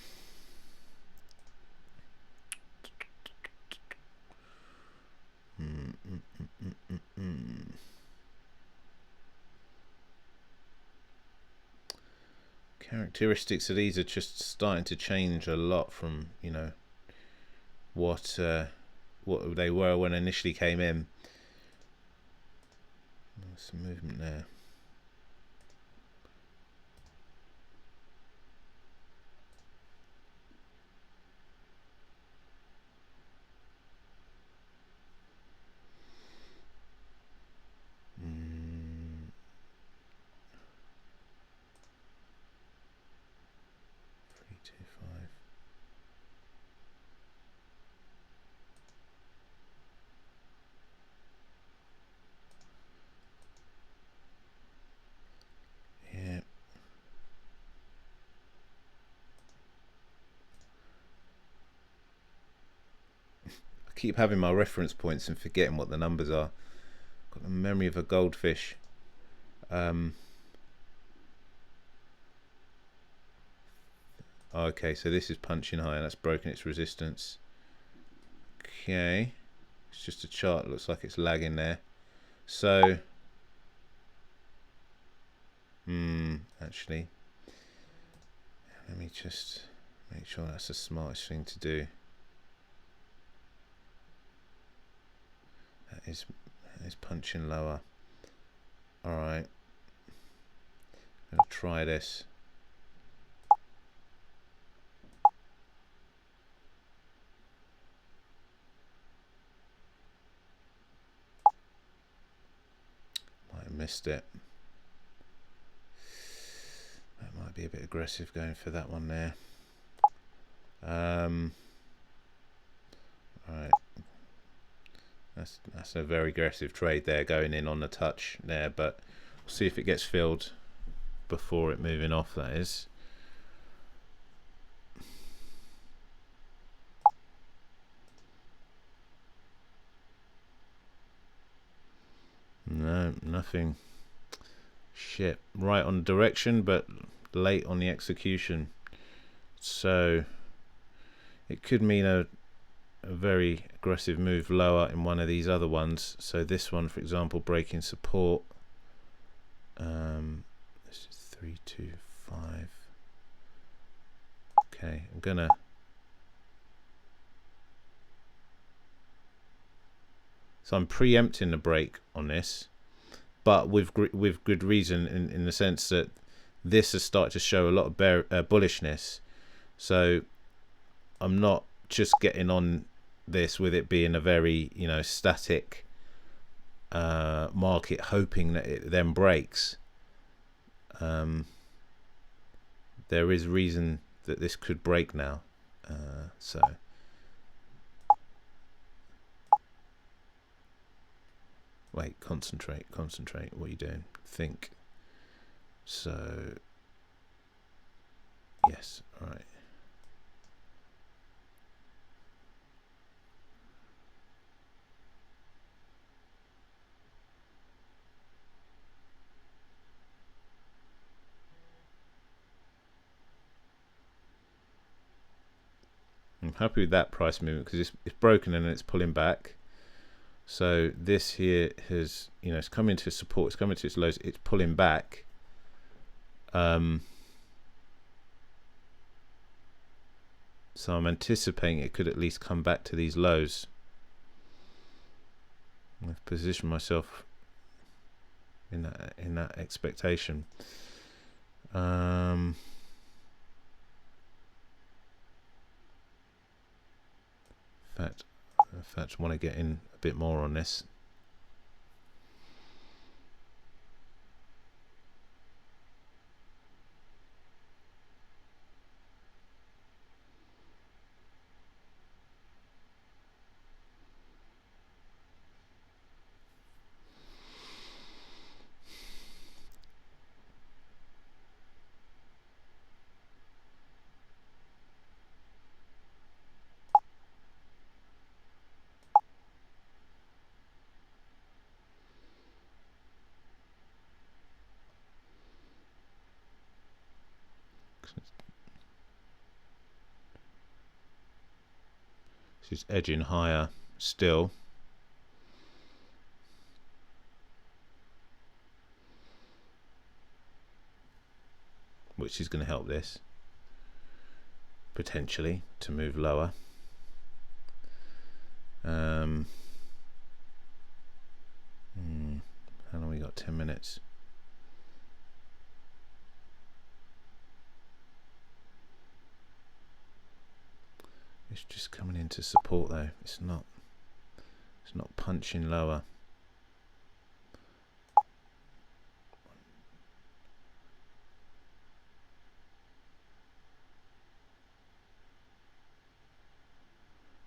[SPEAKER 1] Characteristics of these are just starting to change a lot from what they were when I initially came in. There's some movement there. I keep having my reference points and forgetting what the numbers are. Got the memory of a goldfish. Okay, so this is punching higher. That's broken its resistance. Okay, it's just a chart. Looks like it's lagging there. So, actually, let me just make sure that's the smartest thing to do. That is punching lower. All right, I'll try this. Might have missed it. That might be a bit aggressive going for that one there. All right. That's a very aggressive trade there, going in on the touch there, but we'll see if it gets filled before it moving off, that is. No, nothing. Shit. Right on direction, but late on the execution. So it could mean a very aggressive move lower in one of these other ones. So this one, for example, breaking support. This is 325. Okay, I'm gonna. So I'm preempting the break on this, but with good reason, in the sense that this has started to show a lot of bullishness. So I'm not just getting on this with it being a very, you know, static market, hoping that it then breaks. There is reason that this could break now. So wait, concentrate. What are you doing? Think. So yes, all right. I'm happy with that price movement because it's broken and it's pulling back. So this here has, you know, it's coming to support, it's coming to its lows, it's pulling back. So I'm anticipating it could at least come back to these lows. I've positioned myself in that expectation. In fact, I want to get in a bit more on this. It's edging higher still. Which is going to help this potentially to move lower. How long we got? 10 minutes. It's just coming into support though. It's not punching lower.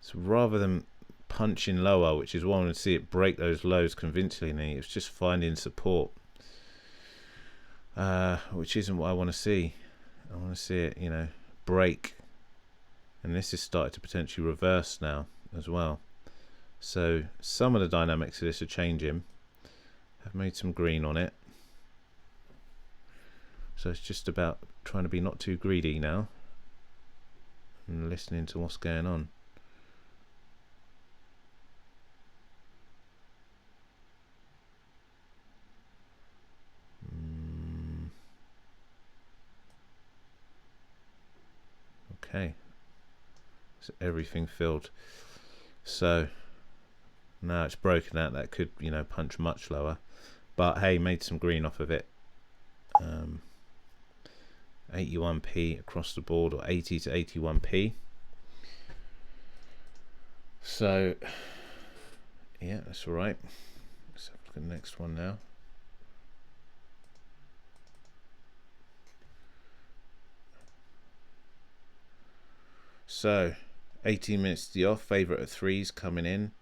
[SPEAKER 1] So rather than punching lower, which is why I want to see it break those lows convincingly, it's just finding support, which isn't what I want to see. I want to see it, you know, break. And this is starting to potentially reverse now as well. So some of the dynamics of this are changing. I've made some green on it. So it's just about trying to be not too greedy now and listening to what's going on. Okay, so everything filled. So now it's broken out. That could, you know, punch much lower, but hey, made some green off of it. 81p across the board, or 80 to 81p. So yeah, that's all right. Let's have a look at the next one now. So 18 minutes to the off, favourite at threes coming in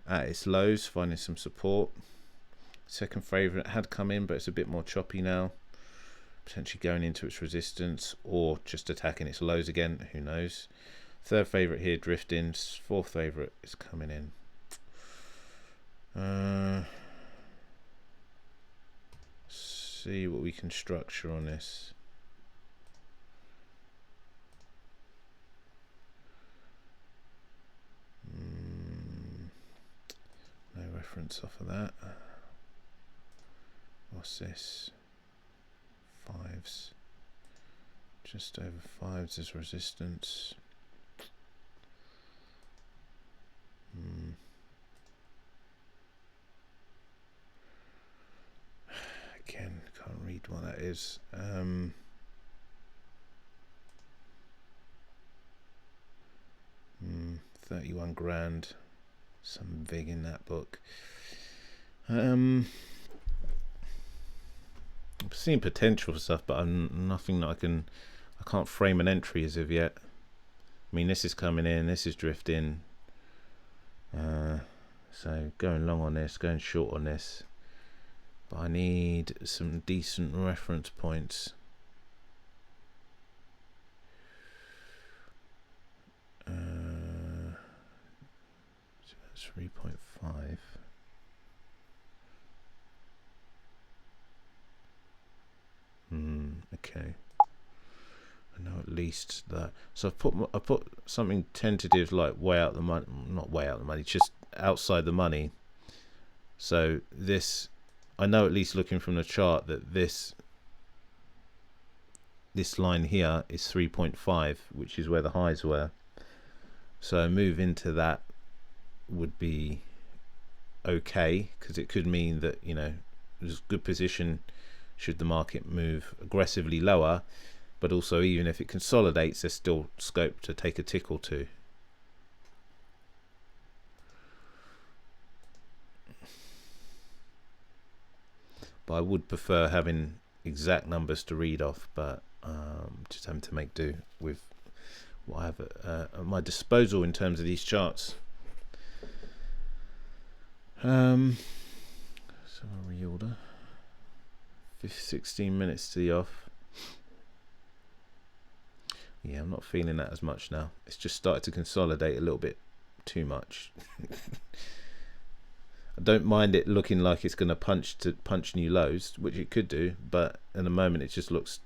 [SPEAKER 1] at its lows, finding some support. Second favourite had come in, but it's a bit more choppy now, potentially going into its resistance or just attacking its lows again, who knows. Third favourite here drifting, fourth favourite is coming in. See what we can structure on this. No reference off of that. What's this? Fives. Just over fives as resistance. Again, can't read what that is. 31 grand. Some vig in that book. I'm seeing potential for stuff, but nothing that I can't frame an entry as of yet. I mean, this is coming in, this is drifting. So going long on this, going short on this. But I need some decent reference points. 3.5. Okay. I know at least that. So I put something tentative like way out the money, not way out the money, just outside the money. So this, I know at least looking from the chart that this line here is 3.5, which is where the highs were. So a move into that would be okay, because it could mean that, you know, there's good position should the market move aggressively lower, but also even if it consolidates, there's still scope to take a tick or two. But I would prefer having exact numbers to read off, but just having to make do with what I have at my disposal in terms of these charts. So a reorder. 16 minutes to the off. Yeah, I'm not feeling that as much now. It's just started to consolidate a little bit too much. I don't mind it looking like it's going to punch new lows, which it could do, but at the moment it just looks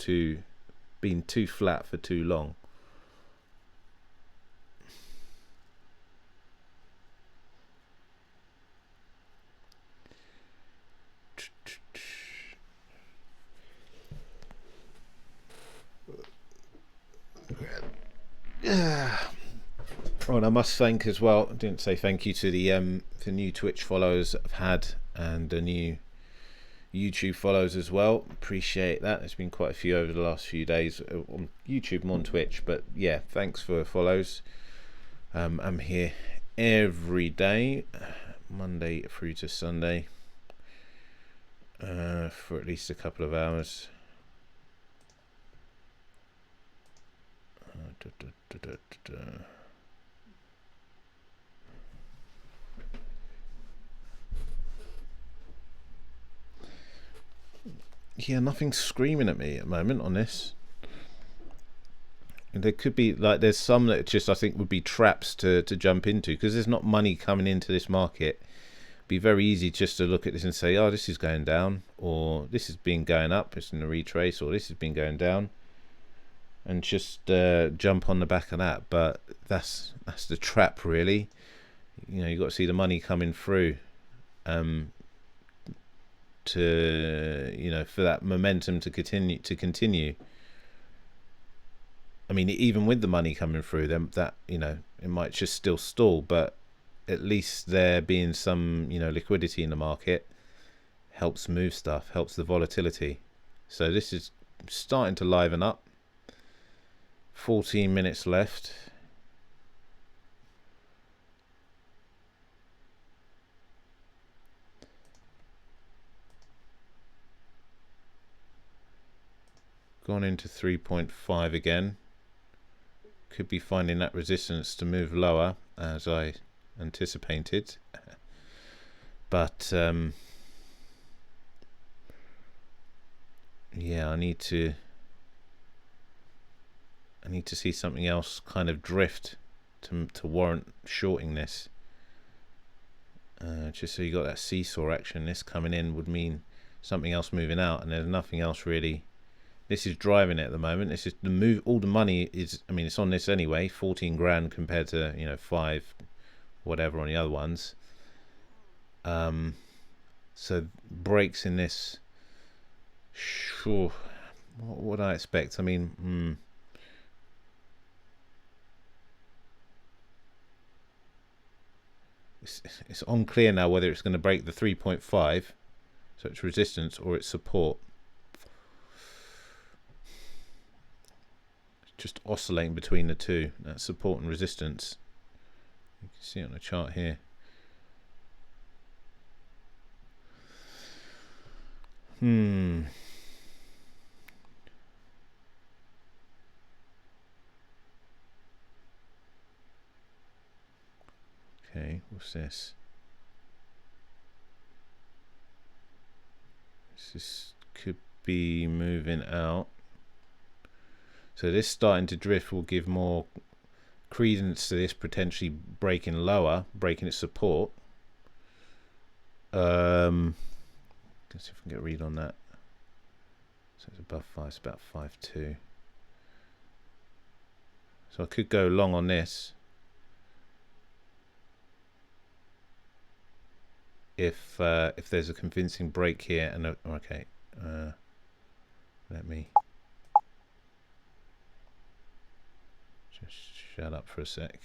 [SPEAKER 1] being too flat for too long. Right, I must thank as well, I didn't say thank you to the new Twitch followers I've had and the new YouTube follows as well. Appreciate that. There's been quite a few over the last few days on YouTube and on Twitch, but yeah, thanks for follows. I'm here every day, Monday through to Sunday, for at least a couple of hours. Yeah, nothing's screaming at me at the moment on this. there could be like there's some that just I think would be traps to jump into, because there's not money coming into this market. Be very easy just to look at this and say, oh, this is going down, or this has been going up, it's in a retrace, or this has been going down, and just jump on the back of that. But that's the trap, really. You know, you've got to see the money coming through to, you know, for that momentum to continue. I mean, even with the money coming through, then that, you know, it might just still stall, but at least there being some, you know, liquidity in the market helps move stuff, helps the volatility. So this is starting to liven up. 14 minutes left. Gone into 3.5 again. Could be finding that resistance to move lower, as I anticipated. But yeah, I need to see something else kind of drift to warrant shorting this. Just so you got that seesaw action. This coming in would mean something else moving out, and there's nothing else really. This is driving it at the moment. This is the move. All the money is, I mean, it's on this anyway. 14 grand compared to, you know, 5 whatever on the other ones. So breaks in this, sure, what would I expect? I mean, it's unclear now whether it's going to break the 3.5, so it's resistance, or it's support. It's just oscillating between the two, that's support and resistance. You can see it on the chart here. Okay, what's this? This could be moving out. So this starting to drift will give more credence to this potentially breaking lower, breaking its support. Let's see if we can get a read on that. So it's above 5, it's about 5.2. So I could go long on this if there's a convincing break here. And okay, let me just shut up for a sec.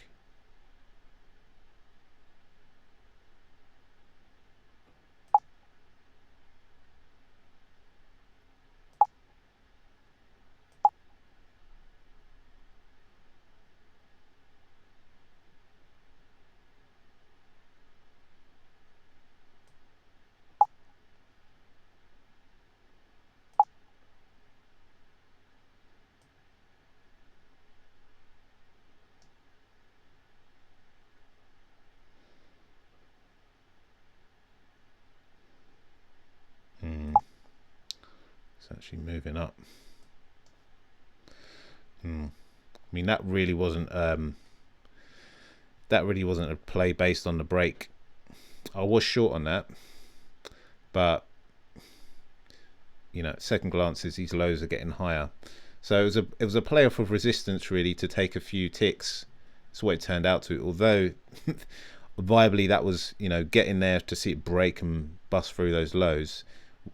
[SPEAKER 1] It's actually moving up. I mean, that really wasn't a play based on the break. I was short on that, but you know, at second glances, these lows are getting higher. So it was a play off of resistance really to take a few ticks. That's what it turned out to. Although viably that was, you know, getting there to see it break and bust through those lows.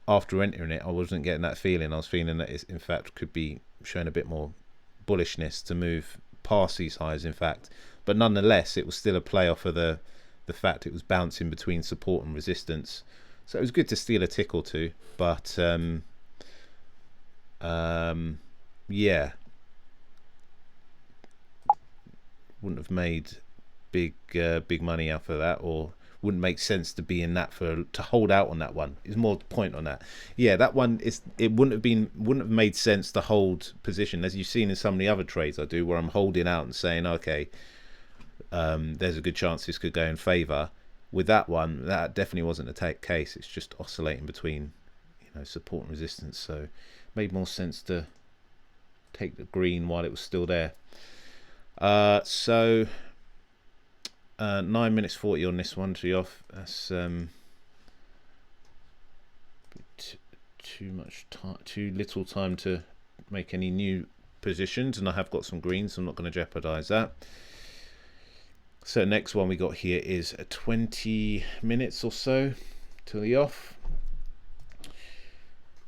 [SPEAKER 1] After entering it, I wasn't getting that feeling. I was feeling that it in fact could be showing a bit more bullishness to move past these highs in fact, but nonetheless it was still a play off of the fact it was bouncing between support and resistance. So it was good to steal a tick or two, but yeah, wouldn't have made big money out of that, or wouldn't make sense to be in that to hold out on that one. Is more the point on that. Yeah, that one wouldn't have made sense to hold position, as you've seen in some of the other trades I do, where I'm holding out and saying, okay, there's a good chance this could go in favor. With that one, that definitely wasn't the case. It's just oscillating between, you know, support and resistance. So it made more sense to take the green while it was still there. 9 minutes 40 on this one to be off. That's too much time, too little time to make any new positions, and I have got some greens, so I'm not going to jeopardize that. So next one we got here is 20 minutes or so to the off,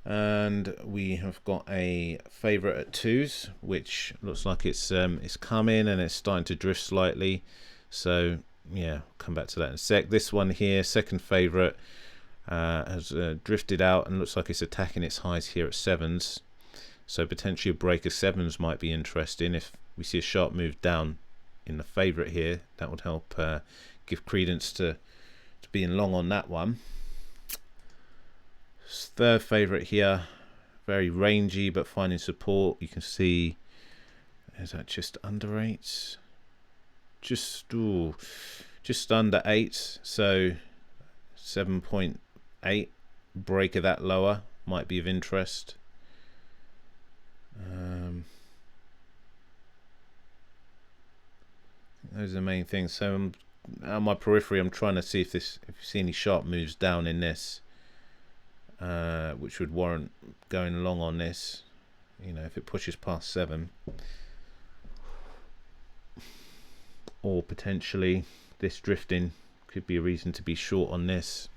[SPEAKER 1] and we have got a favorite at 2s, which looks like it's come in and it's starting to drift slightly. So yeah, come back to that in a sec. This one here, second favorite, has drifted out and looks like it's attacking its highs here at 7s. So potentially a break of 7s might be interesting. If we see a sharp move down in the favorite here, that would help give credence to being long on that one. Third favorite here, very rangy but finding support. You can see, is that just under 8? Just under 8, so 7.8, break of that lower might be of interest. Those are the main things. So on my periphery, I'm trying to see if you see any sharp moves down in this, which would warrant going long on this. You know, if it pushes past 7. Or potentially this drifting could be a reason to be short on this.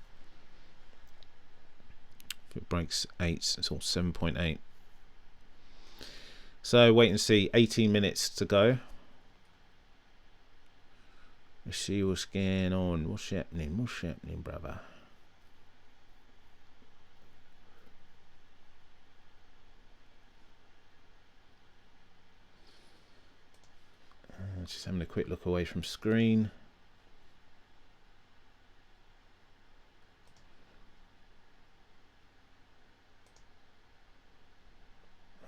[SPEAKER 1] If it breaks 8, it's all 7.8. So wait and see. 18 minutes to go. Let's see what's going on. What's happening? What's happening, brother? Just having a quick look away from screen.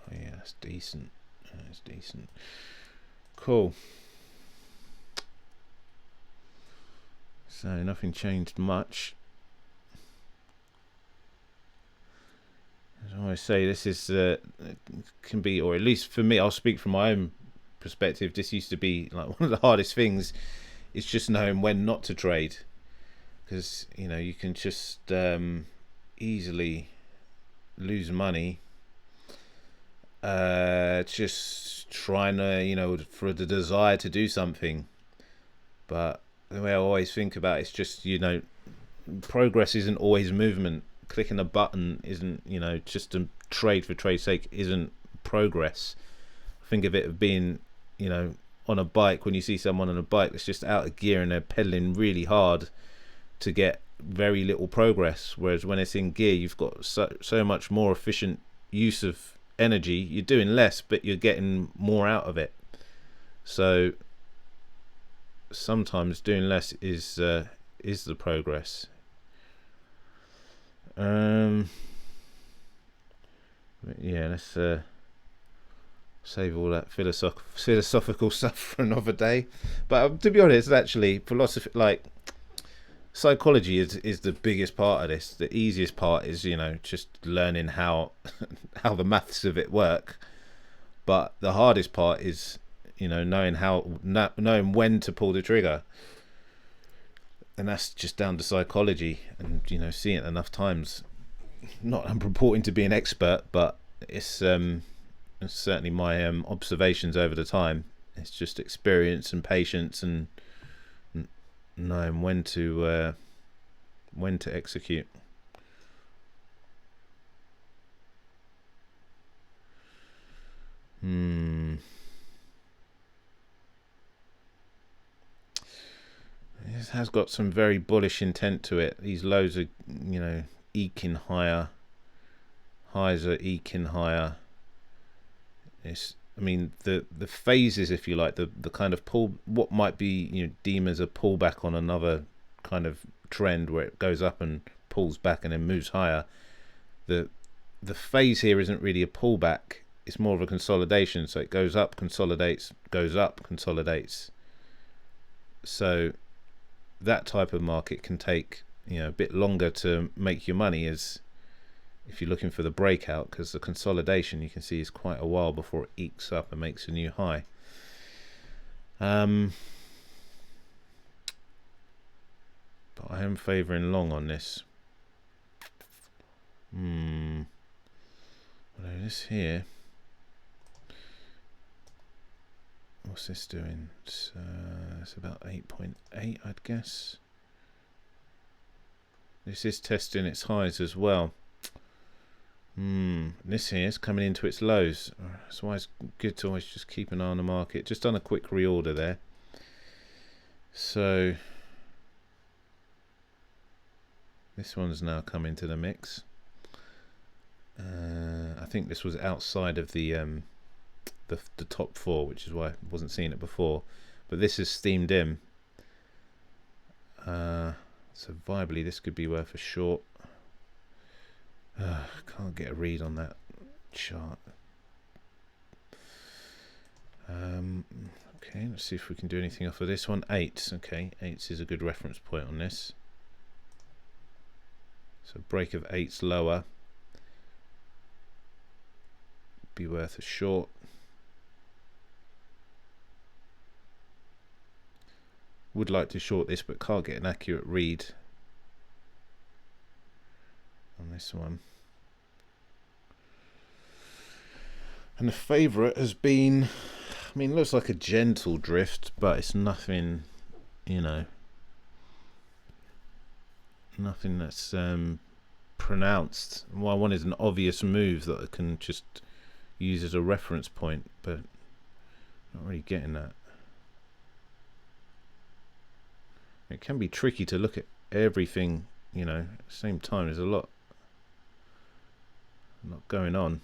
[SPEAKER 1] Oh yeah, that's decent. That's decent. Cool. So nothing changed much. As I always say, this is can be, or at least for me, I'll speak from my own perspective, this used to be like one of the hardest things. It's just knowing when not to trade, because you know you can just easily lose money just trying to, you know, for the desire to do something. But the way I always think about it, it's just, you know, progress isn't always movement. Clicking a button isn't, you know, just a trade for trade's sake isn't progress. Think of it as being, you know, on a bike. When you see someone on a bike that's just out of gear and they're pedaling really hard to get very little progress, whereas when it's in gear, you've got so much more efficient use of energy. You're doing less, but you're getting more out of it. So sometimes doing less is the progress. Yeah, let's save all that philosophical stuff for another day. But to be honest, actually, philosophy, like psychology, is the biggest part of this. The easiest part is, you know, just learning how how the maths of it work. But the hardest part is, you know, knowing when to pull the trigger. And that's just down to psychology, and you know, seeing it enough times. Not I'm purporting to be an expert, but it's certainly my observations over the time. It's just experience and patience and knowing when to execute. This has got some very bullish intent to it. These lows are, you know, eking higher. Highs are eking higher. I mean, the phases, if you like, the kind of pull, what might be, you know, deemed as a pullback on another kind of trend where it goes up and pulls back and then moves higher. The phase here isn't really a pullback. It's more of a consolidation. So it goes up, consolidates, goes up, consolidates. So that type of market can take, you know, a bit longer to make your money, as if you're looking for the breakout, because the consolidation you can see is quite a while before it ekes up and makes a new high. But I am favouring long on this. Well, this here, what's this doing? It's about 8.8, I'd guess. This is testing its highs as well. This here is coming into its lows. That's why it's good to always just keep an eye on the market. Just done a quick reorder there. So this one's now come into the mix. I think this was outside of the top four, which is why I wasn't seeing it before. But this is steamed in. So viably this could be worth a short. Can't get a read on that chart. Okay, let's see if we can do anything off of this one. 8. Okay, 8 is a good reference point on this. So break of 8's lower. Be worth a short. Would like to short this, but can't get an accurate read on this one. And the favourite has been, I mean, it looks like a gentle drift, but it's nothing, you know, nothing that's pronounced. What I want is an obvious move that I can just use as a reference point, but not really getting that. It can be tricky to look at everything, you know, at the same time. There's a lot going on.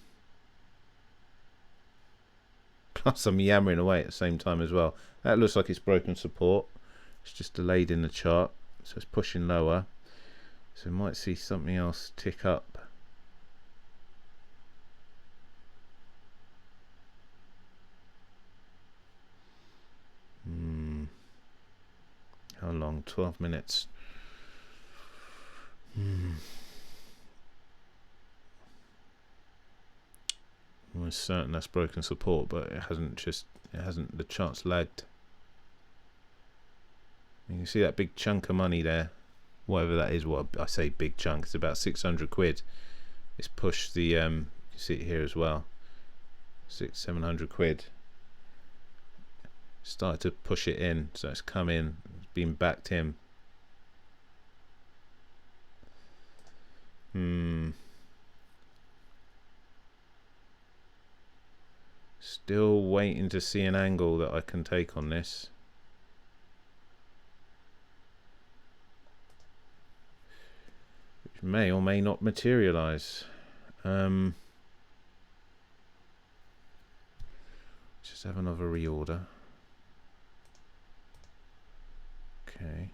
[SPEAKER 1] Plus I'm yammering away at the same time as well. That looks like it's broken support. It's just delayed in the chart, so it's pushing lower. So we might see something else tick up. How long? 12 minutes. I'm certain that's broken support, but it hasn't the chart's lagged. You can see that big chunk of money there, whatever that is. What I say big chunk, it's about 600 quid. It's pushed the you can see it here as well, 700 quid. Started to push it in, so it's come in, it's been backed in. Still waiting to see an angle that I can take on this. Which may or may not materialize. Just have another reorder. Okay.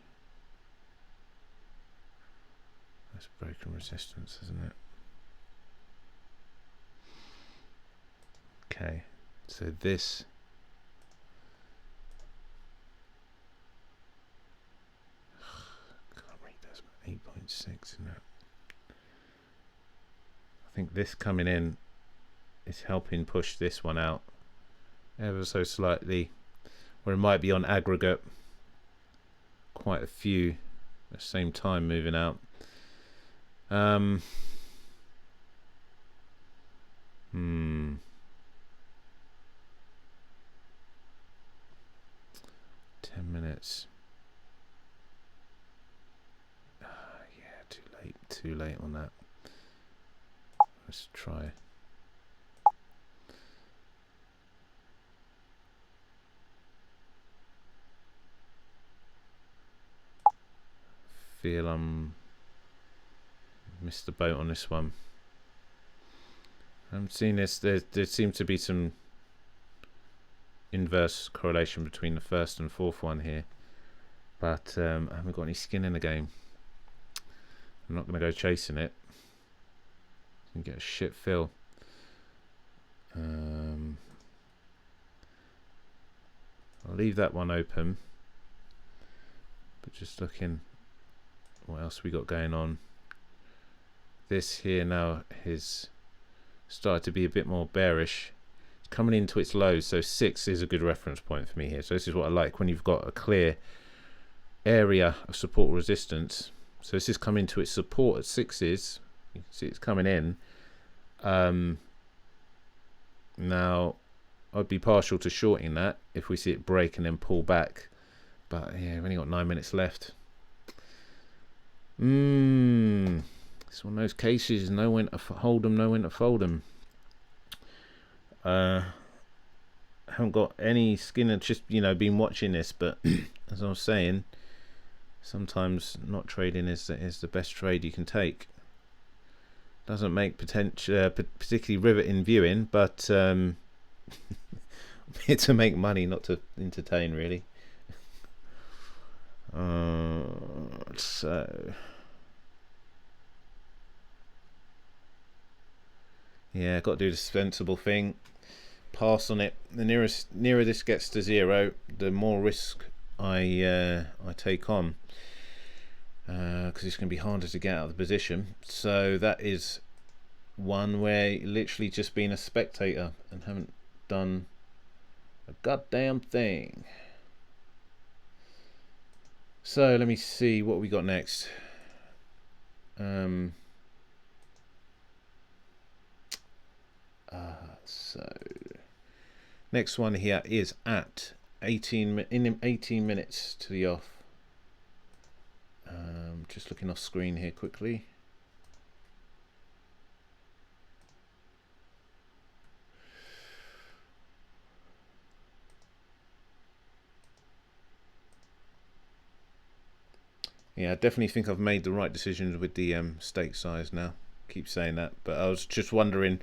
[SPEAKER 1] That's broken resistance, isn't it? Okay. So this can't read, that's 8.6, isn't it? I think this coming in is helping push this one out ever so slightly, or it might be on aggregate. Quite a few at the same time moving out. 10 minutes. Yeah, too late on that. Let's try. Feel missed the boat on this one. I'm seeing this. There seems to be some inverse correlation between the first and fourth one here, but I haven't got any skin in the game. I'm not going to go chasing it. You can get a shit fill. I'll leave that one open, but just looking what else we got going on. this here now has started to be a bit more bearish, coming into its lows. So 6 is a good reference point for me here. So this is what I like, when you've got a clear area of support resistance. So this is coming to its support at 6s. You can see it's coming in. Now I'd be partial to shorting that if we see it break and then pull back, but yeah, we've only got 9 minutes left. It's one of those cases, know when to hold them, know when to fold them. Haven't got any skin, and just, you know, been watching this, but as I was saying, sometimes not trading is the best trade you can take. Doesn't make particularly riveting viewing, but I'm here to make money, not to entertain, really. So yeah, got to do the sensible thing, pass on it. The nearer this gets to 0, the more risk I take on, because it's going to be harder to get out of the position. So that is one where literally just been a spectator and haven't done a goddamn thing. So let me see what we got next. So next one here is at 18 minutes to the off. Just looking off screen here quickly. Yeah, I definitely think I've made the right decisions with the stake size now. Keep saying that, but I was just wondering,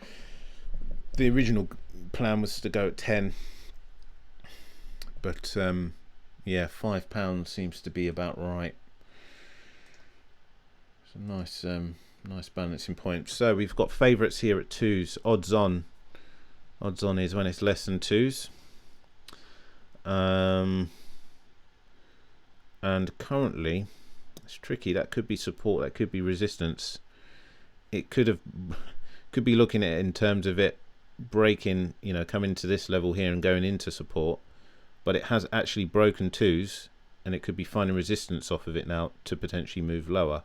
[SPEAKER 1] the original plan was to go at 10, but yeah, £5 seems to be about right. It's a nice nice balancing point. So we've got favourites here at 2s. Odds on is when it's less than 2s. And currently it's tricky. That could be support, that could be resistance. It could be looking at it in terms of it breaking, you know, coming to this level here and going into support, but it has actually broken 2s, and it could be finding resistance off of it now to potentially move lower.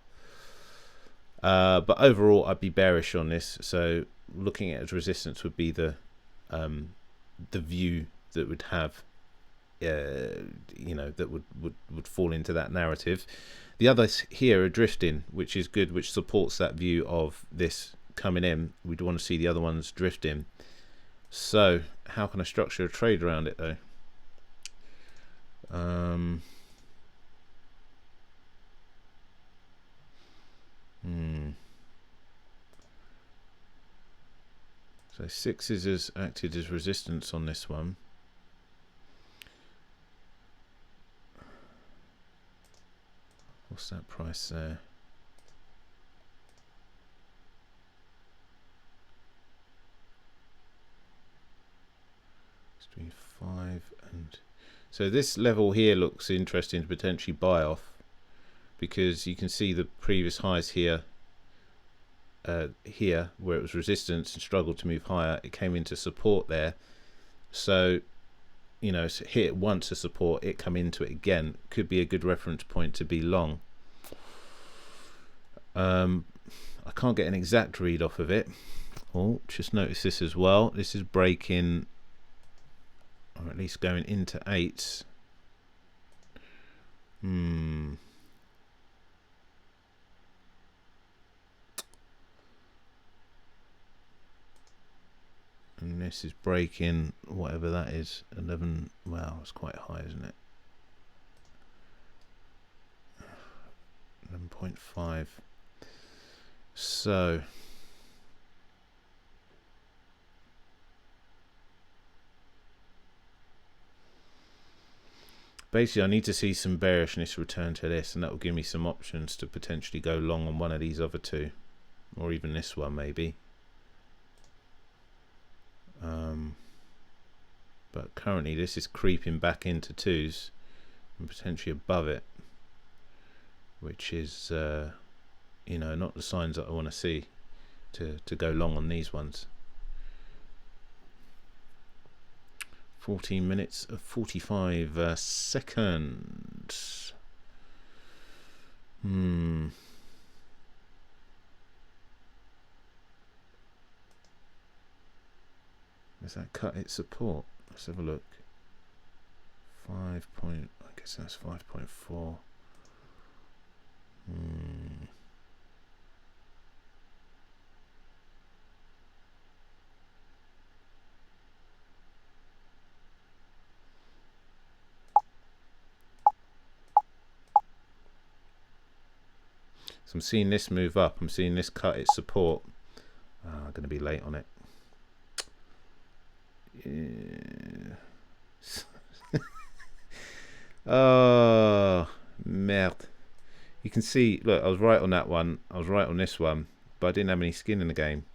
[SPEAKER 1] But overall I'd be bearish on this, so looking at it as resistance would be the view that would have, you know, that would fall into that narrative. The others here are drifting, which is good, which supports that view of this coming in. We'd want to see the other ones drifting. So how can I structure a trade around it though? So 6s has acted as resistance on this one. What's that price there? It's between 5 and... So this level here looks interesting to potentially buy off, because you can see the previous highs here, here where it was resistance and struggled to move higher. It came into support there. So, you know, so hit it once a support, it come into it again. Could be a good reference point to be long. I can't get an exact read off of it. Oh, just notice this as well. This is breaking, or at least going into 8s. And this is breaking whatever that is, 11. Wow, it's quite high, isn't it? 11.5. So basically I need to see some bearishness return to this, and that will give me some options to potentially go long on one of these other two, or even this one maybe. But currently this is creeping back into 2s and potentially above it, which is you know, not the signs that I want to see. to go long on these ones. 14 minutes of 45 seconds. Does that cut its support? Let's have a look. 5 point, I guess that's 5.4. So I'm seeing this move up. I'm seeing this cut its support. I'm going to be late on it. Yeah. Oh, merde. You can see, look, I was right on that one. I was right on this one, but I didn't have any skin in the game.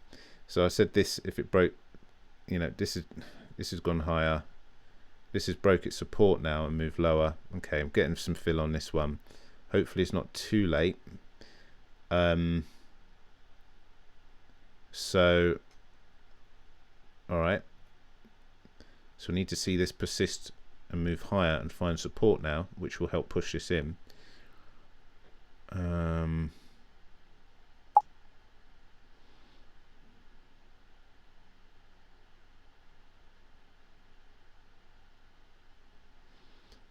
[SPEAKER 1] So I said this, if it broke, you know, this has gone higher. This has broke its support now and moved lower. Okay, I'm getting some fill on this one. Hopefully it's not too late. So, all right. So we need to see this persist and move higher and find support now, which will help push this in. At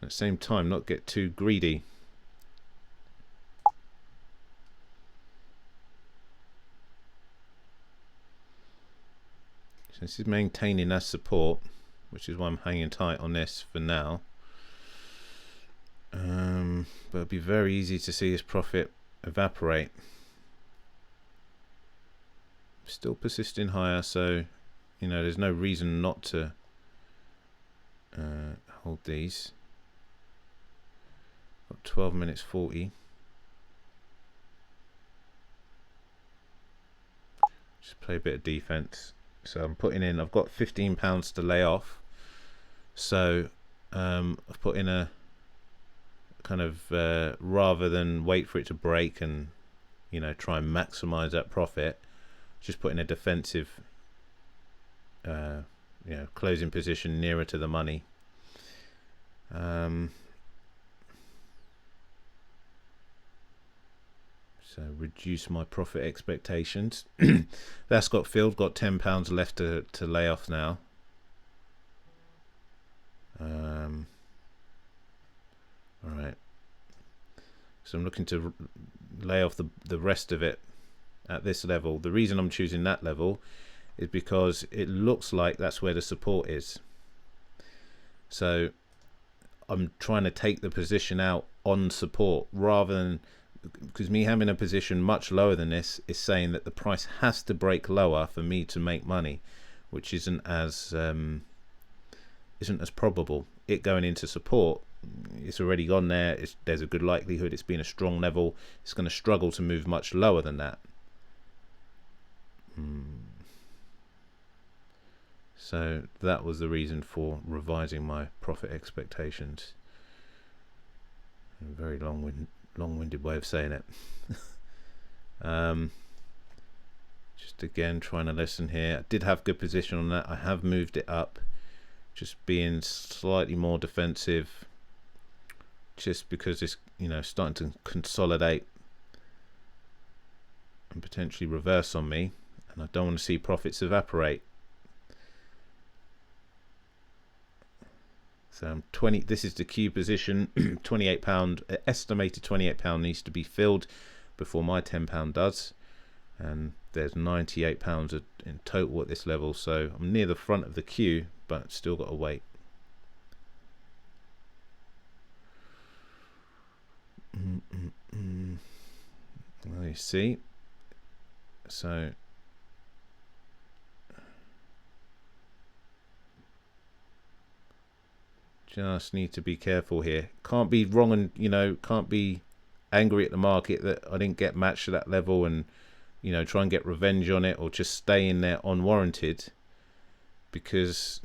[SPEAKER 1] the same time, not get too greedy. So this is maintaining that support, which is why I'm hanging tight on this for now. But it'll be very easy to see this profit evaporate. Still persisting higher, so you know there's no reason not to hold these. Got 12 minutes 40. Just play a bit of defense. So I'm putting in, I've got £15 to lay off, so I've put in a kind of rather than wait for it to break and you know try and maximize that profit, just put in a defensive you know closing position nearer to the money. So reduce my profit expectations. That's got filled, got £10 left to lay off now. Alright. So I'm looking to lay off the rest of it at this level. The reason I'm choosing that level is because it looks like that's where the support is. So I'm trying to take the position out on support rather than, because me having a position much lower than this is saying that the price has to break lower for me to make money, which isn't as probable. It going into support, it's already gone there. There's a good likelihood it's been a strong level. It's going to struggle to move much lower than that. So that was the reason for revising my profit expectations. A very long-winded way of saying it. Just again trying to listen here. I did have good position on that. I have moved it up, just being slightly more defensive, just because it's starting to consolidate and potentially reverse on me, and I don't want to see profits evaporate. So I'm 20. This is the Q position. £28, estimated £28 needs to be filled before my £10 does, and there's £98 in total at this level. So I'm near the front of the queue, but still got to wait. Well, you see, so just need to be careful here. Can't be wrong, and can't be angry at the market that I didn't get matched to that level, and try and get revenge on it, or just stay in there unwarranted, because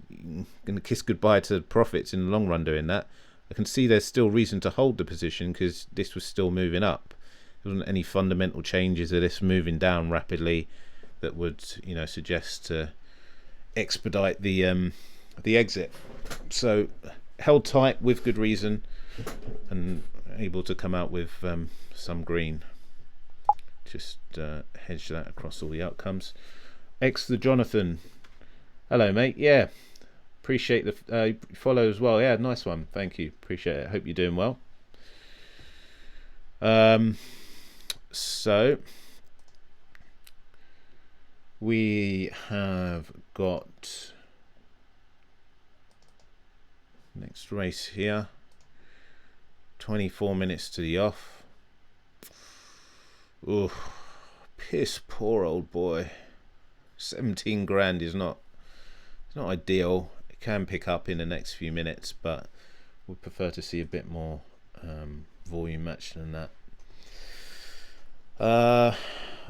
[SPEAKER 1] you're gonna kiss goodbye to profits in the long run doing that. I can see there's still reason to hold the position because this was still moving up. there wasn't any fundamental changes of this moving down rapidly that would, suggest to expedite the exit. So held tight with good reason and able to come out with some green. Just hedge that across all the outcomes. The Jonathan. Hello, mate. Yeah, appreciate the follow as well. Yeah, nice one. Thank you. Appreciate it. Hope you're doing well. So we have got next race here. 24 minutes to the off. Oh, piss poor old boy. 17 grand is not ideal. It can pick up in the next few minutes, but would prefer to see a bit more volume match than that.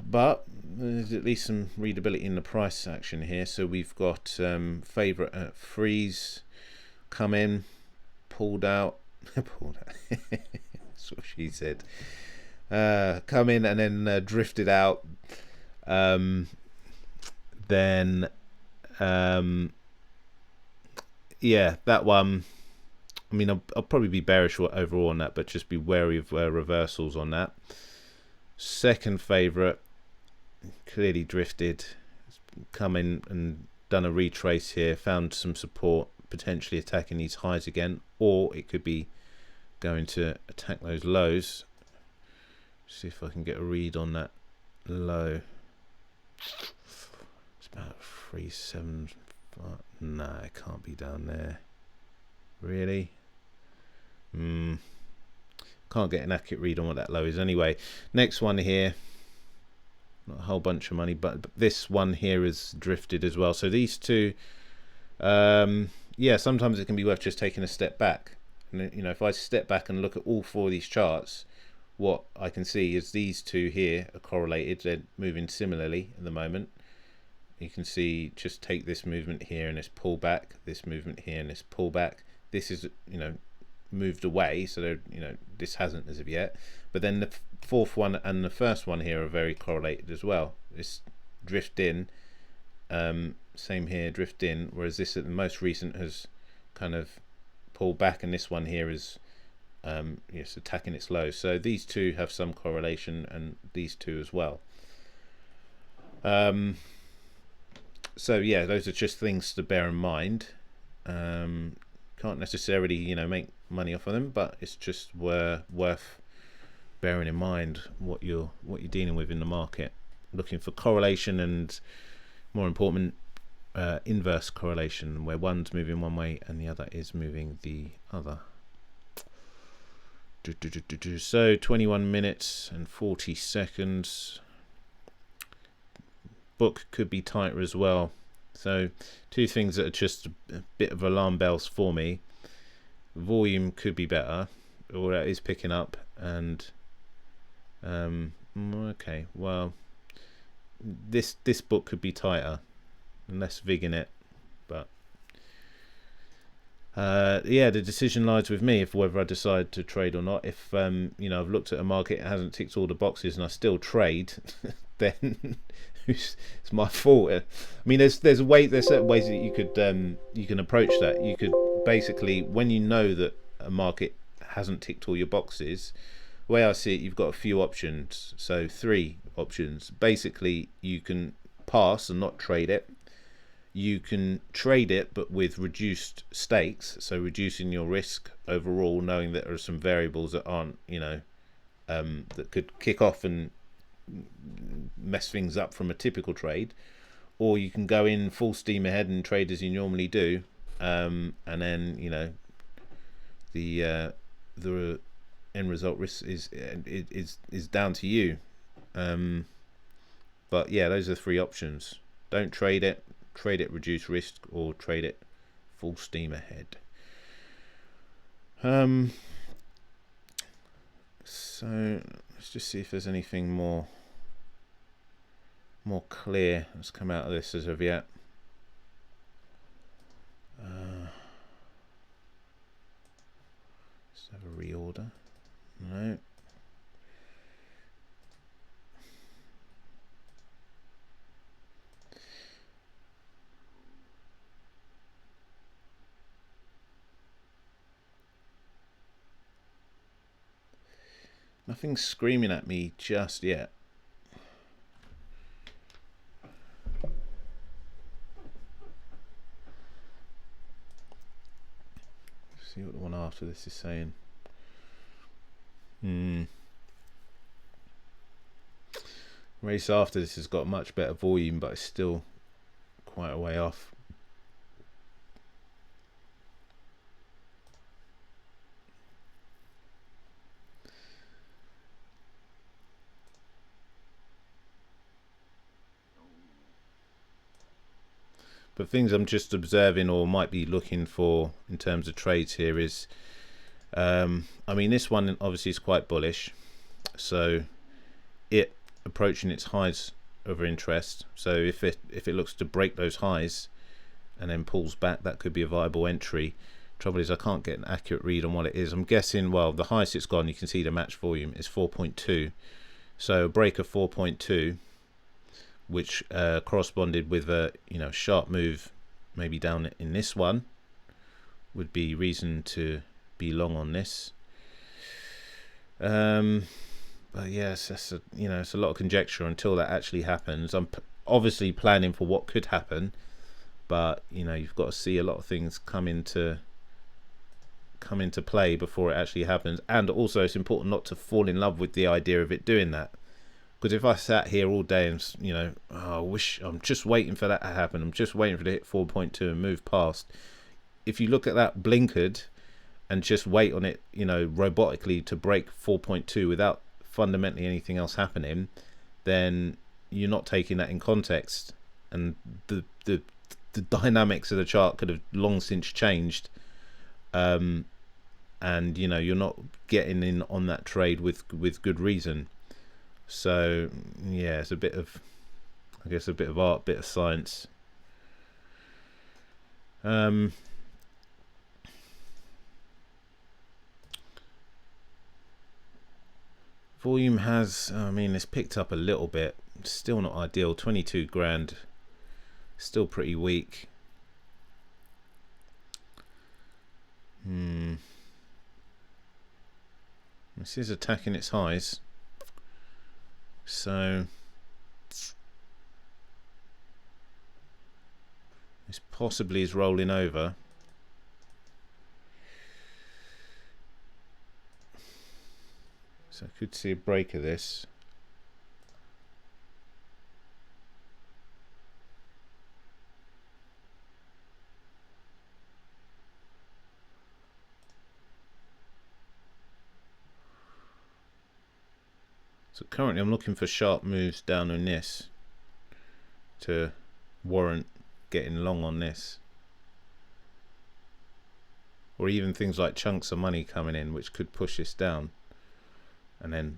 [SPEAKER 1] But there's at least some readability in the price action here. So we've got favourite at freeze, come in, pulled out. Pulled out. That's what she said. Come in and then drifted out. Yeah, that one. I mean, I'll probably be bearish overall on that, but just be wary of reversals on that. Second favourite, clearly drifted, come in and done a retrace here, found some support, potentially attacking these highs again, or it could be going to attack those lows. See if I can get a read on that low. It's about 3.7. Nah, it can't be down there. Really? Can't get an accurate read on what that low is anyway. Next one here, not a whole bunch of money, but this one here is drifted as well. So these two, yeah, sometimes it can be worth just taking a step back. And if I step back and look at all four of these charts, what I can see is these two here are correlated. They're moving similarly at the moment. You can see, just take this movement here and this pullback, this movement here and this pullback. This is, moved away, so this hasn't as of yet. But then the fourth one and the first one here are very correlated as well. This drift in, same here, drift in, whereas this at the most recent has kind of pulled back, and this one here is yes, attacking its lows. So these two have some correlation, and these two as well. So yeah, those are just things to bear in mind. Can't necessarily make money off of them, but it's just worth bearing in mind what you're dealing with in the market, looking for correlation and, more important, inverse correlation, where one's moving one way and the other is moving the other. So 21 minutes and 40 seconds. Book could be tighter as well. So two things that are just a bit of alarm bells for me. Volume could be better, or that is picking up, and okay, well, this book could be tighter and less vig in it, but yeah, the decision lies with me if whether I decide to trade or not. If I've looked at a market, it hasn't ticked all the boxes, and I still trade, then it's my fault. I mean, there's certain ways that you can approach that. You could basically, when you know that a market hasn't ticked all your boxes, the way I see it, you've got a few options. So 3 options. Basically, you can pass and not trade it. You can trade it, but with reduced stakes, so reducing your risk overall, knowing that there are some variables that aren't, that could kick off and mess things up from a typical trade. Or you can go in full steam ahead and trade as you normally do, and then the end result risk is down to you. But yeah, those are 3 options. Don't trade it, reduce risk, or trade it full steam ahead. So let's just see if there's anything more clear that's come out of this as of yet. Let's have a reorder. No. Nothing's screaming at me just yet. Let's see what the one after this is saying. Race after this has got much better volume, but it's still quite a way off. But things I'm just observing or might be looking for in terms of trades here is, I mean, this one obviously is quite bullish, so it approaching its highs of interest. So if it looks to break those highs and then pulls back, that could be a viable entry. Trouble is I can't get an accurate read on what it is. I'm guessing, well, the highest it's gone, you can see the match volume is 4.2, so a break of 4.2, which corresponded with a sharp move maybe down in this one, would be reason to be long on this. But yes, that's it's a lot of conjecture until that actually happens. I'm obviously planning for what could happen, but you've got to see a lot of things come into play before it actually happens. And also it's important not to fall in love with the idea of it doing that. Because if I sat here all day and I'm just waiting for that to happen, I'm just waiting for it to hit 4.2 and move past. If you look at that blinkered and just wait on it, robotically to break 4.2 without fundamentally anything else happening, then you're not taking that in context, and the dynamics of the chart could have long since changed, and you're not getting in on that trade with good reason. So yeah, it's a bit of, I guess, a bit of art, bit of science. Volume has, it's picked up a little bit. Still not ideal. 22 grand, still pretty weak. This is attacking its highs. So this possibly is rolling over. So I could see a break of this. So currently I'm looking for sharp moves down on this to warrant getting long on this. Or even things like chunks of money coming in, which could push this down and then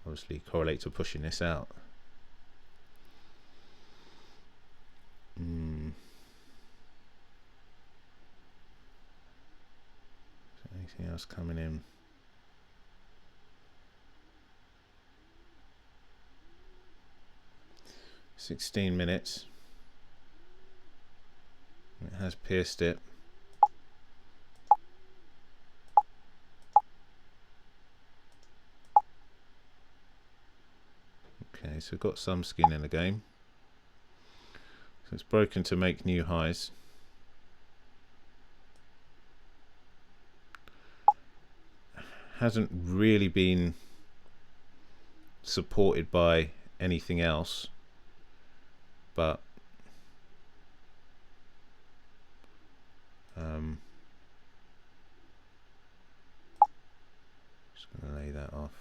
[SPEAKER 1] obviously correlate to pushing this out. Anything else coming in? "16 minutes. It has pierced it. Okay, so got some skin in the game. So it's broken to make new highs. Hasn't really been supported by anything else, but just going to lay that off.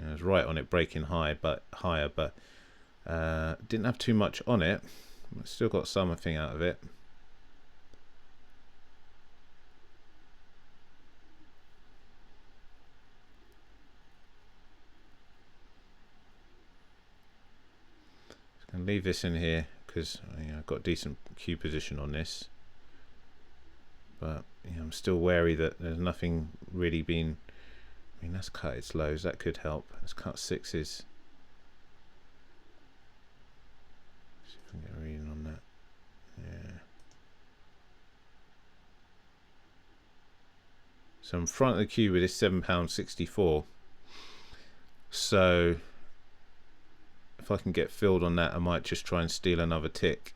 [SPEAKER 1] I was right on it breaking higher, but didn't have too much on it. Still got something out of it. Just going to leave this in here because I've got a decent Q position on this, but I'm still wary that there's nothing really been. That's cut its lows, that could help. Let's cut sixes. See if I can get a reading on that. Yeah. So I'm front of the queue with this £7.64. So if I can get filled on that, I might just try and steal another tick.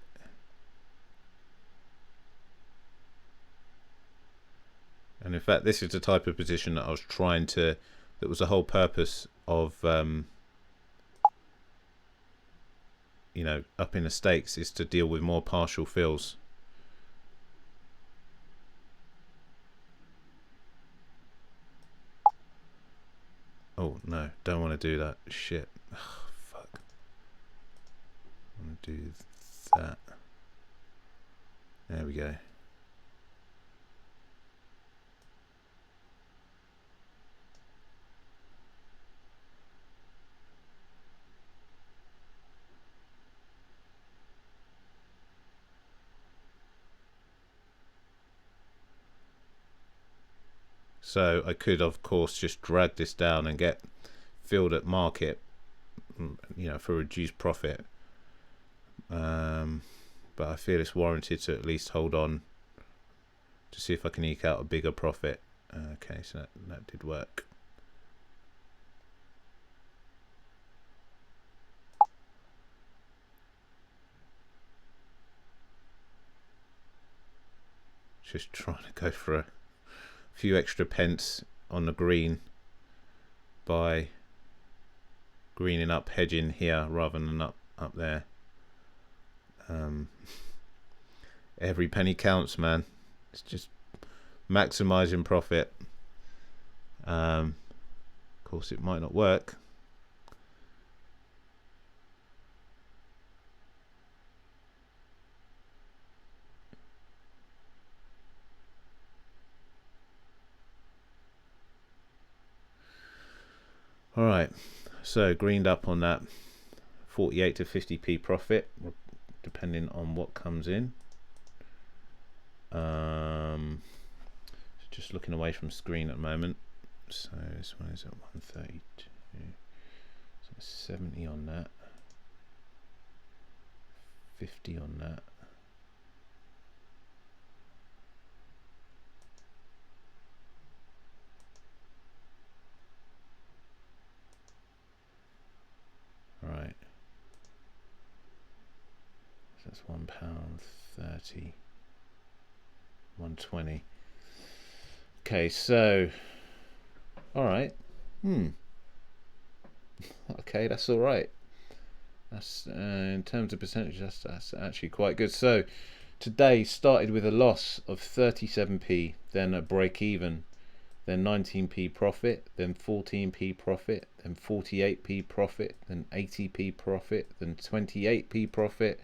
[SPEAKER 1] And in fact, this is the type of position that I was trying to, that was the whole purpose of, you know, up in the stakes, is to deal with more partial fills. Oh no, don't want to do that. Shit. Ugh, fuck. I want to do that. There we go. So I could, of course, just drag this down and get filled at market, you know, for reduced profit. But I feel it's warranted to at least hold on to see if I can eke out a bigger profit. Okay, so that did work. Just trying to go for a few extra pence on the green by greening up, hedging here rather than up there. Every penny counts, man. It's just maximizing profit. Of course, it might not work. All right, so greened up on that 48 to 50p profit, depending on what comes in. Just looking away from screen at the moment. So this one is at 132. So 70 on that. 50 on that. Right. So that's £1.30. 120. Okay, so all right. Okay, that's all right. That's in terms of percentage, that's actually quite good. So today started with a loss of 37p, then a break even, then 19p profit, then 14p profit, then 48p profit, then 80p profit, then 28p profit,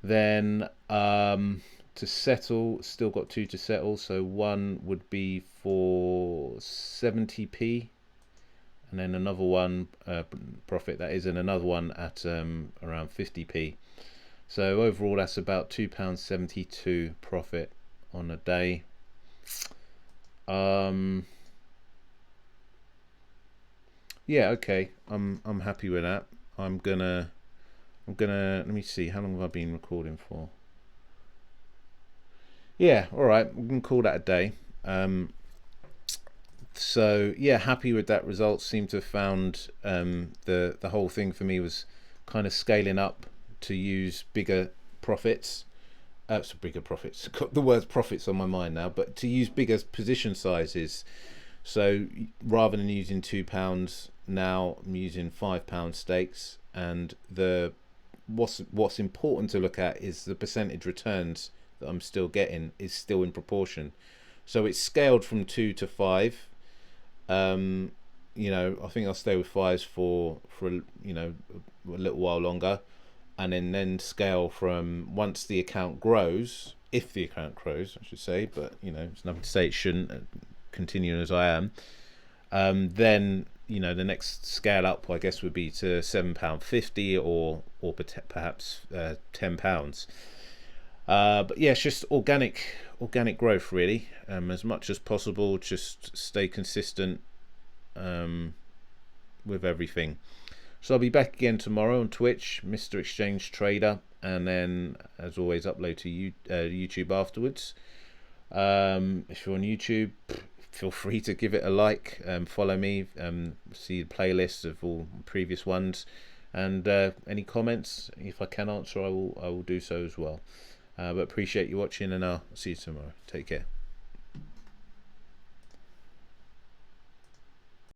[SPEAKER 1] then to settle, still got two to settle, so one would be for 70p, and then another one profit that is, and another one at around 50p. So overall that's about £2.72 profit on a day. Yeah, okay, I'm happy with that. I'm gonna let me see, how long have I been recording for? Yeah, all right, we can call that a day. So yeah, happy with that result. Seem to have found the whole thing for me was kind of scaling up to use bigger profits. So bigger profits. Got the word profits on my mind now, but to use bigger position sizes. So rather than using £2, now I'm using £5 stakes, and what's important to look at is the percentage returns that I'm still getting is still in proportion. So it's scaled from 2 to 5. You know, I think I'll stay with 5s for you know, a little while longer, and then scale from, once the account grows, if the account grows I should say, but you know, it's nothing to say it shouldn't, continuing as I am, then you know, the next scale up I guess would be to £7.50 or perhaps £10. But yeah, it's just organic growth really, as much as possible. Just stay consistent with everything. So I'll be back again tomorrow on Twitch, Mr. Exchange Trader, and then as always upload to YouTube afterwards. If you're on YouTube, feel free to give it a like, follow me, see the playlists of all previous ones, and any comments, if I can answer, I will do so as well. But appreciate you watching, and I'll see you tomorrow. Take care.